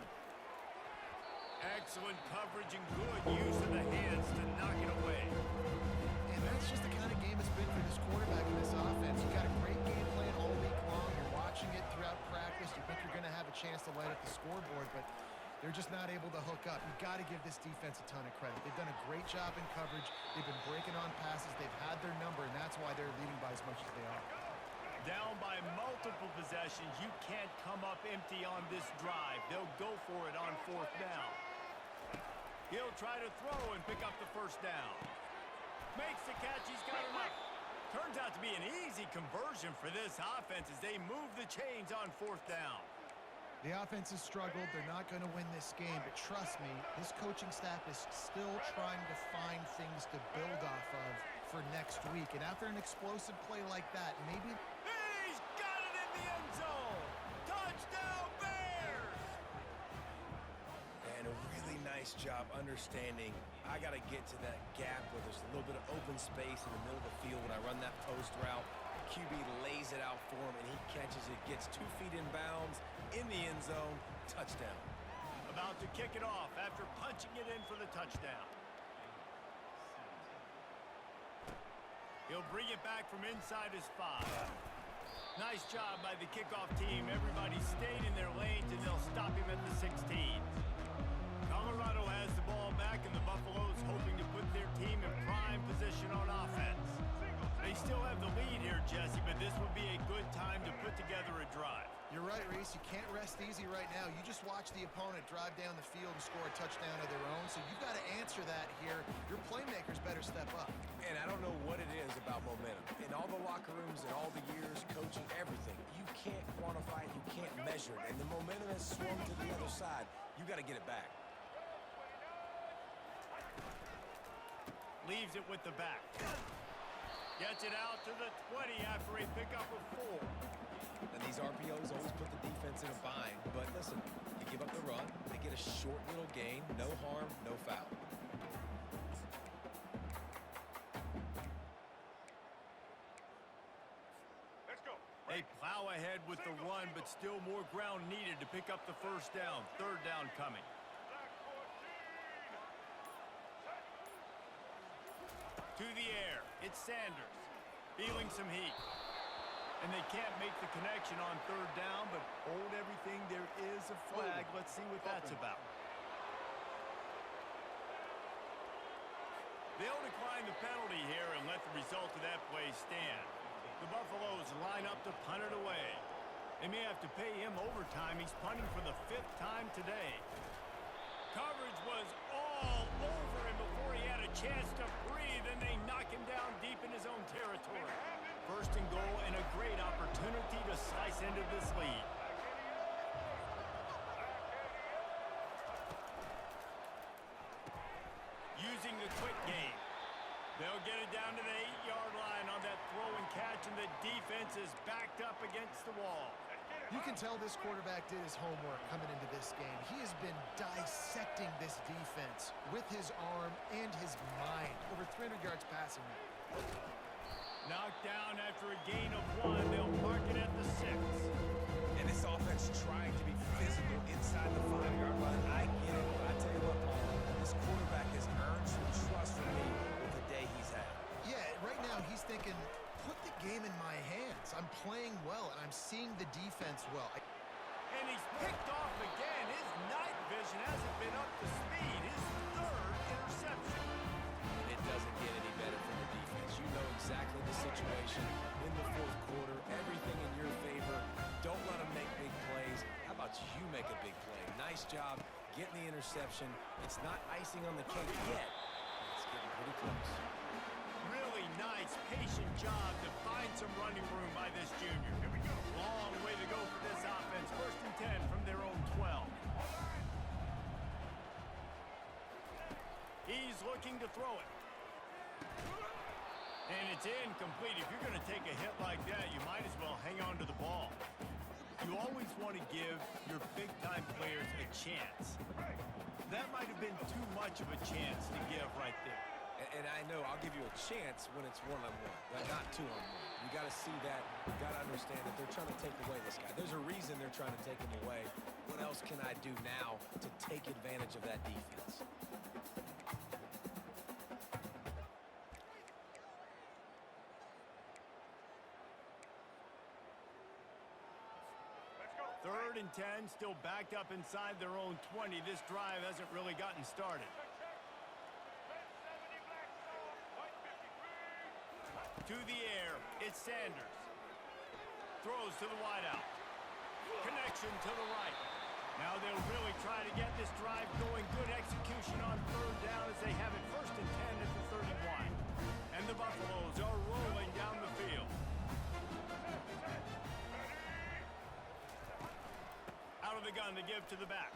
Excellent coverage and good use of the hands to knock it away. And that's just the kind of game it's been for this quarterback in this offense. You got a great game plan all week long. You're watching it throughout practice. You think you're going to have a chance to light up the scoreboard, but they're just not able to hook up. You've got to give this defense a ton of credit. They've done a great job in coverage. They've been breaking on passes. They've had their number, and that's why they're leading by as much as they are. Down by multiple possessions. You can't come up empty on this drive. They'll go for it on 4th down. He'll try to throw and pick up the first down. Makes the catch. He's got enough. Turns out to be an easy conversion for this offense as they move the chains on 4th down. The offense has struggled. They're not going to win this game, but trust me, this coaching staff is still trying to find things to build off of for next week. And after an explosive play like that, maybe... He's got it in the end zone! Touchdown, Bears! And a really nice job understanding I got to get to that gap where there's a little bit of open space in the middle of the field when I run that post route. QB lays it out for him, and he catches it, gets 2 feet in bounds, in the end zone, touchdown. About to kick it off after punching it in for the touchdown. He'll bring it back from inside his 5. Nice job by the kickoff team. Everybody stayed in their lanes, and they'll stop him at the 16. Colorado has the ball back, and the Buffaloes hoping to put their team in prime position on offense. They still have the lead here, Jesse, but this would be a good time to put together a drive. You're right, Reese. You can't rest easy right now. You just watch the opponent drive down the field and score a touchdown of their own, so you've got to answer that here. Your playmakers better step up. And I don't know what it is about momentum. In all the locker rooms and all the years, coaching, everything, you can't quantify it, you can't measure it. And the momentum has swung to the other side. You got to get it back. Leaves it with the back. Gets it out to the 20 after a pickup of 4. And these RPOs always put the defense in a bind. But listen, you give up the run, they get a short little gain, no harm, no foul. Let's go. They plow ahead with the run, but still more ground needed to pick up the first down. Third down coming. To the air. It's Sanders. Feeling some heat. And they can't make the connection on third down, but hold everything. There is a flag. Let's see what that's about. They'll decline the penalty here and let the result of that play stand. The Buffaloes line up to punt it away. They may have to pay him overtime. He's punting for the 5th time today. Coverage was all over him before he had a chance to breathe, and they knock him down deep in his own territory. First and goal, and a great opportunity to slice into this lead. Using the quick game. They'll get it down to the 8-yard line on that throw and catch, and the defense is backed up against the wall. You can tell this quarterback did his homework coming into this game. He has been dissecting this defense with his arm and his mind. Over 300 yards passing. Knocked down after a gain of 1. They'll mark it at the 6. And this offense trying to be physical inside the 5-yard line. I get it, but I tell you what, Paul, this quarterback has earned some trust from me with the day he's had. Yeah, right now he's thinking, put the game in my hands. I'm playing well, and I'm seeing the defense well. And he's picked off again. His night vision hasn't been up to speed. His 3rd interception. It doesn't get any better from the defense. You know exactly the situation in the 4th quarter. Everything in your favor. Don't let them make big plays. How about you make a big play? Nice job getting the interception. It's not icing on the cake yet. It's getting pretty close. Really nice, patient job to find some running room by this junior. Here we go. Long way to go for this offense. 1st and 10 from their own 12. He's looking to throw it. And it's incomplete. If you're going to take a hit like that, you might as well hang on to the ball. You always want to give your big-time players a chance. That might have been too much of a chance to give right there. And I know I'll give you a chance when it's one-on-one, but not two-on-one. You got to see that. You got to understand that they're trying to take away this guy. There's a reason they're trying to take him away. What else can I do now to take advantage of that defense? Third and 10, still backed up inside their own 20. This drive hasn't really gotten started. To the air, it's Sanders. Throws to the wideout. Connection to the right. Now they'll really try to get this drive going. Good execution on third down as they have it 1st and 10 at the 31. And the Buffaloes are rolling down the field. Out of the gun to give to the back.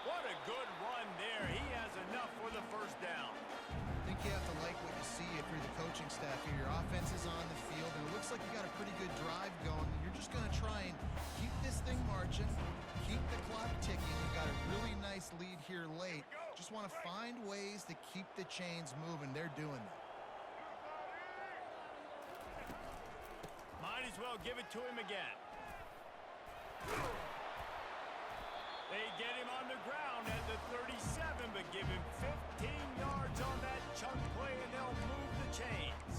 What a good run there. He has enough for the first down. I think you have to like what you see if you're the coaching staff here. Your offense is on the field, and it looks like you got a pretty good drive going. You're just going to try and keep this thing marching, keep the clock ticking. You've got a really nice lead here late. Just want to find ways to keep the chains moving. They're doing that. Might as well give it to him again. They get him on the ground at the 37, but give him 15 yards on that chunk play, and they'll move the chains.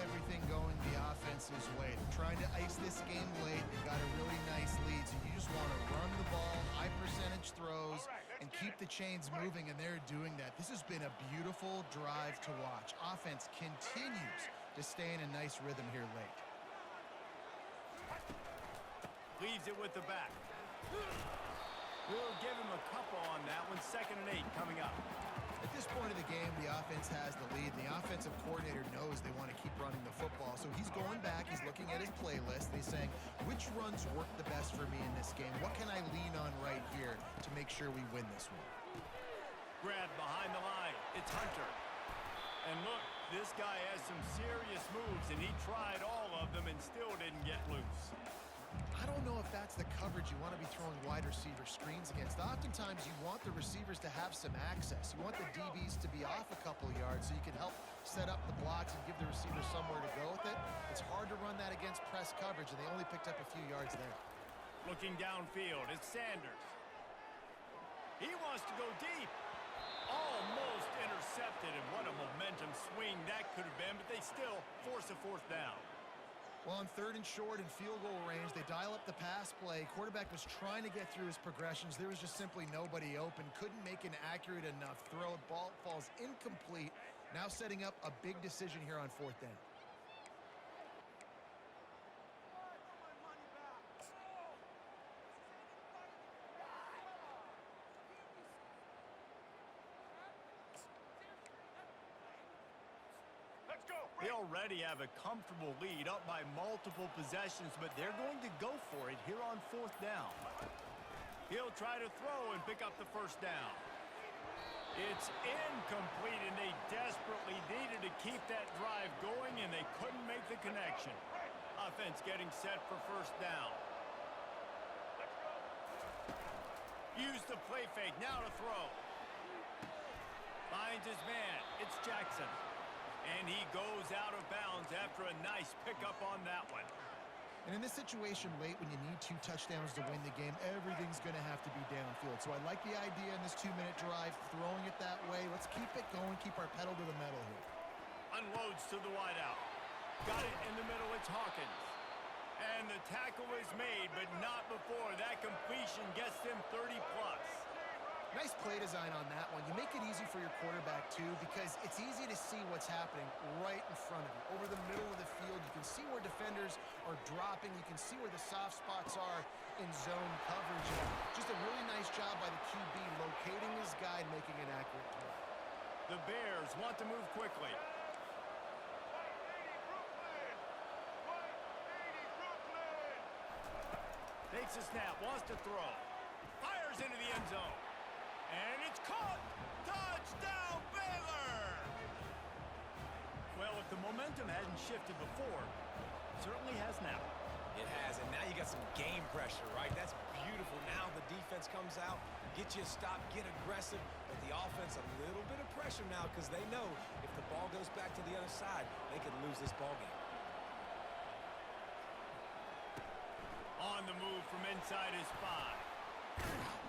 Everything going the offense's way. They're trying to ice this game late. They've got a really nice lead, so you just want to run the ball, high percentage throws, and keep the chains moving, and they're doing that. This has been a beautiful drive to watch. Offense continues to stay in a nice rhythm here late. Leaves it with the back. We'll give him a couple on that one. 2nd and 8 coming up. At this point of the game, the offense has the lead. The offensive coordinator knows they want to keep running the football. So he's going back. He's looking at his playlist. And he's saying, which runs work the best for me in this game? What can I lean on right here to make sure we win this one? Grabbed behind the line. It's Hunter. And look, this guy has some serious moves, and he tried all of them and still didn't get loose. I don't know if that's the coverage you want to be throwing wide receiver screens against. Oftentimes, you want the receivers to have some access. You want the DBs to be off a couple of yards so you can help set up the blocks and give the receivers somewhere to go with it. It's hard to run that against press coverage, and they only picked up a few yards there. Looking downfield, it's Sanders. He wants to go deep. Almost intercepted, and what a momentum swing that could have been, but they still force a fourth down. Well, on 3rd and short and field goal range, they dial up the pass play. Quarterback was trying to get through his progressions. There was just simply nobody open. Couldn't make an accurate enough throw. Ball falls incomplete. Now setting up a big decision here on 4th down. They already have a comfortable lead up by multiple possessions, but they're going to go for it here on 4th down. He'll try to throw and pick up the first down. It's incomplete, and they desperately needed to keep that drive going, and they couldn't make the connection. Offense getting set for first down. Use the play fake, now to throw. Finds his man, it's Jackson. And he goes out of bounds after a nice pickup on that one. And in this situation late when you need 2 touchdowns to win the game, everything's going to have to be downfield. So I like the idea in this 2-minute drive, throwing it that way. Let's keep it going, keep our pedal to the metal here. Unloads to the wideout. Got it in the middle, it's Hawkins. And the tackle is made, but not before that completion gets them 30-plus. Nice play design on that one. You make it easy for your quarterback, too, because it's easy to see what's happening right in front of you. Over the middle of the field, you can see where defenders are dropping. You can see where the soft spots are in zone coverage. Just a really nice job by the QB locating his guy and making an accurate throw. The Bears want to move quickly. Takes a snap, wants to throw. Fires into the end zone. And it's caught! Touchdown, Baylor! Well, if the momentum hadn't shifted before, it certainly has now. It has, and now you got some game pressure, right? That's beautiful. Now the defense comes out, get you a stop, get aggressive, but the offense a little bit of pressure now because they know if the ball goes back to the other side, they could lose this ball game. On the move from inside his 5.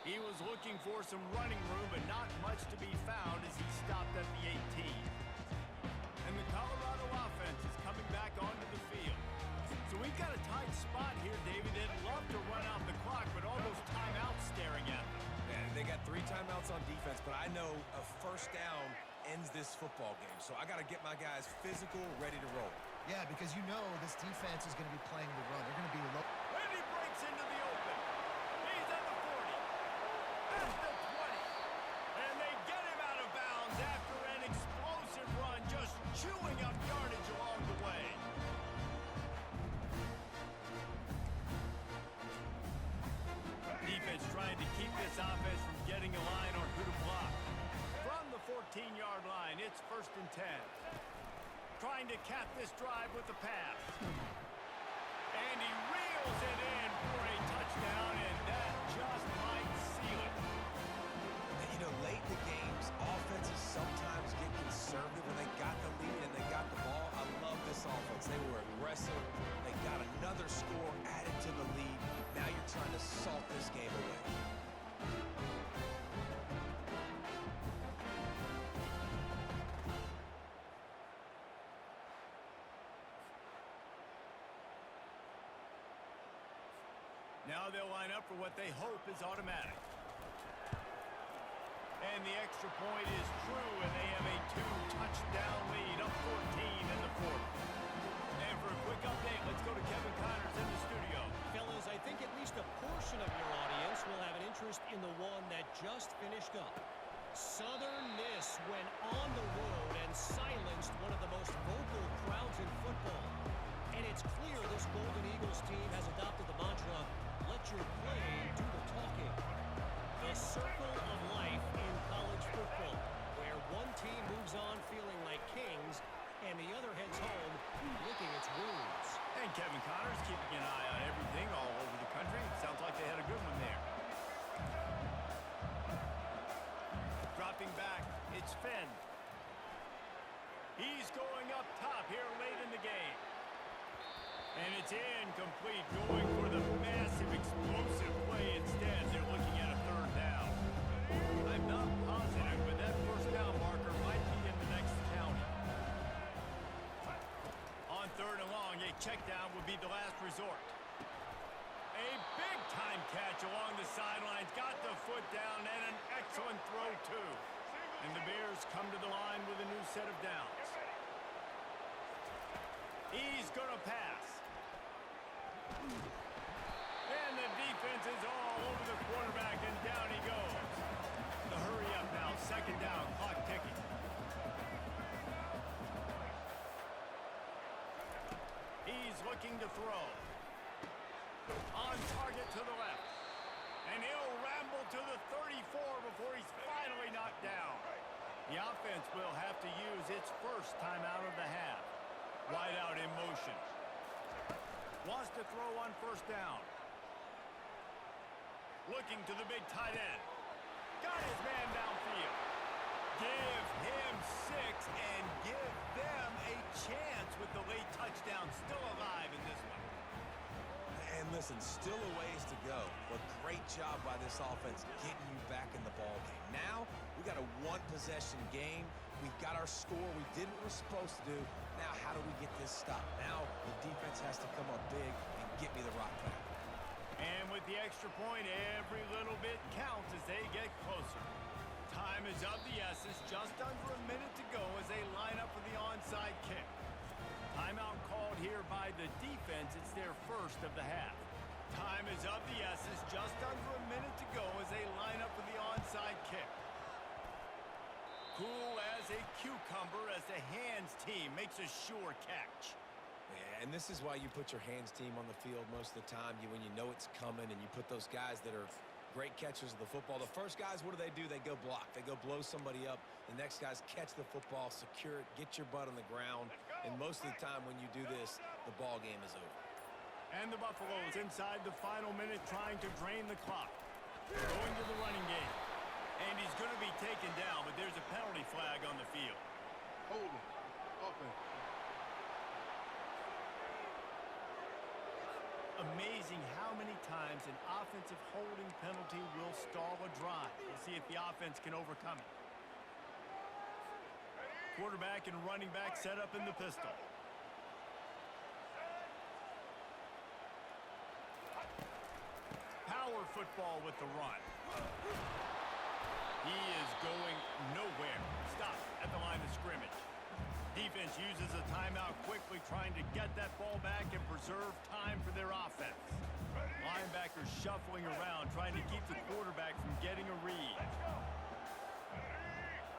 He was looking for some running room, but not much to be found as he stopped at the 18. And the Colorado offense is coming back onto the field. So we've got a tight spot here, David. They'd love to run out the clock, but all those timeouts staring at them. Man, they got 3 timeouts on defense, but I know a first down ends this football game. So I got to get my guys physical, ready to roll. Yeah, because you know this defense is going to be playing the run. They're going to be low. And he breaks into the open. He's at the 40. At the 20. And they get him out of bounds after an explosive run, just chewing up yardage along the way. Defense trying to keep this offense from getting a line on who to block. From the 14-yard line, it's 1st and 10. Trying to cap this drive with the pass. And he reels it in for a touchdown, and that just might seal it. And, you know, late in the games, offenses sometimes get conservative when they got the lead and they got the ball. I love this offense. They were aggressive. They got another score added to the lead. Now you're trying to salt this game away. Now they'll line up for what they hope is automatic. And the extra point is true, and they have a 2-touchdown lead, up 14 in the 4th. And for a quick update, let's go to Kevin Connors in the studio. Fellas, I think at least a portion of your audience will have an interest in the one that just finished up. Southern Miss went on the road and silenced one of the most vocal crowds in football. And it's clear this Golden Eagles team has adopted the mantra, let your play do the talking. The circle of life in college football, where one team moves on feeling like kings and the other heads home licking its wounds. And Kevin Connors keeping an eye on everything Finn. He's going up top here late in the game. And it's incomplete, going for the massive explosive play instead. They're looking at a third down. I'm not positive, but that first down marker might be in the next county. On third and long, a check down would be the last resort. A big-time catch along the sidelines, got the foot down, and an excellent throw, too. And the Bears come to the line with a new set of downs. He's going to pass. And the defense is all over the quarterback, and down he goes. The hurry up now, second down, clock ticking. He's looking to throw. On target to the left. And he'll ramble to the 34 before he's finally knocked down. The offense will have to use its first time out of the half. Wide out in motion. Wants to throw on first down. Looking to the big tight end. Got his man downfield. Give him 6 and give them a chance with the late touchdown still alive in this one. And listen, still a ways to go, but great job by this offense getting you back in the ball game. Now, we got a one-possession game. We got our score. We did what we're supposed to do. Now, how do we get this stopped? Now, the defense has to come up big and get me the rock back. And with the extra point, every little bit counts as they get closer. Time is of the essence. Just under a minute to go as they line up for the onside kick. Timeout called here by the defense. It's their first of the half. Time is of the essence. Just under a minute to go as they line up for the onside kick. Cool as a cucumber as the hands team makes a sure catch. Yeah, and this is why you put your hands team on the field most of the time. When you know it's coming, and you put those guys that are great catchers of the football. The first guys, what do? They go block. They go blow somebody up. The next guys catch the football, secure it, get your butt on the ground. And most of the time when you do this, the ball game is over. And the Buffaloes inside the final minute trying to drain the clock. Going to the running game. And he's going to be taken down, but there's a penalty flag on the field. Hold him. Offense. Amazing how many times an offensive holding penalty will stall a drive. We'll see if the offense can overcome it. Quarterback and running back set up in the pistol. Power football with the run. He is going nowhere. Stop at the line of scrimmage. Defense uses a timeout quickly, trying to get that ball back and preserve time for their offense. Linebackers shuffling around, trying to keep the quarterback from getting a read.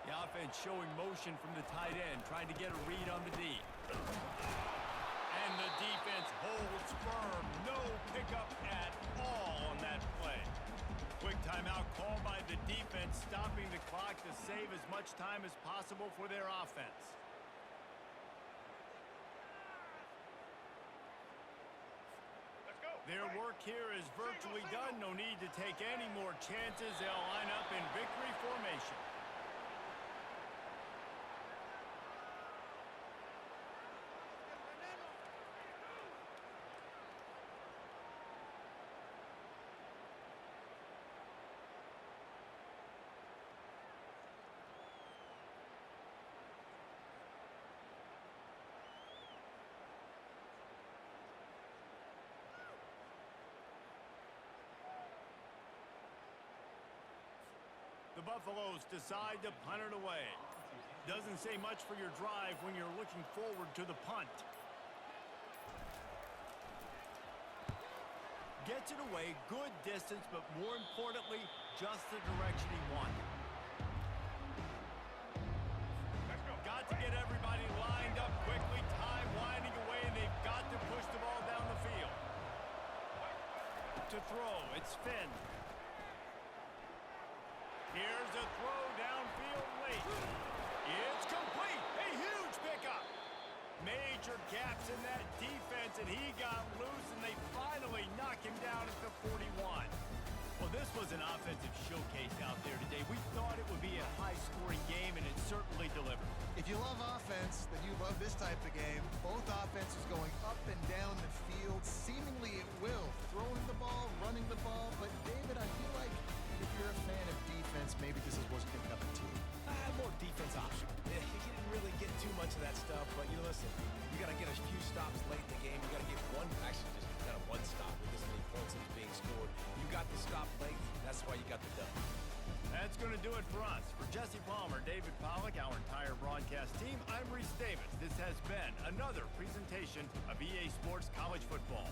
The offense showing motion from the tight end, trying to get a read on the D. And the defense holds firm. No pickup at all on that play. Quick timeout called by the defense, stopping the clock to save as much time as possible for their offense. Their work here is virtually done. No need to take any more chances. They'll line up in victory formation. The Buffaloes decide to punt it away. Doesn't say much for your drive when you're looking forward to the punt. Gets it away, good distance, but more importantly, just the direction he wanted. Got to get everybody lined up quickly, time winding away, and they've got to push the ball down the field. To throw, it's Finn. Here's a throw downfield late. It's complete. A huge pickup. Major gaps in that defense, and he got loose, and they finally knock him down at the 41. Well, this was an offensive showcase out there today. We thought it would be a high-scoring game, and it certainly you love offense, then you love this type of game. Both offenses going up and down the field, seemingly at will. Throwing the ball, running the ball. But, David, I feel like if you're a fan of defense, maybe this wasn't your cup of tea. More defense option. You didn't really get too much of that stuff, but listen, you got to get a few stops late in the game. You got to get actually just kind of one stop with this many points that is being scored. You got the stop late. That's why you got the dub. That's going to do it for us. For Jesse Palmer, David Pollack, our entire broadcast team, I'm Reese Davis. This has been another presentation of EA Sports College Football.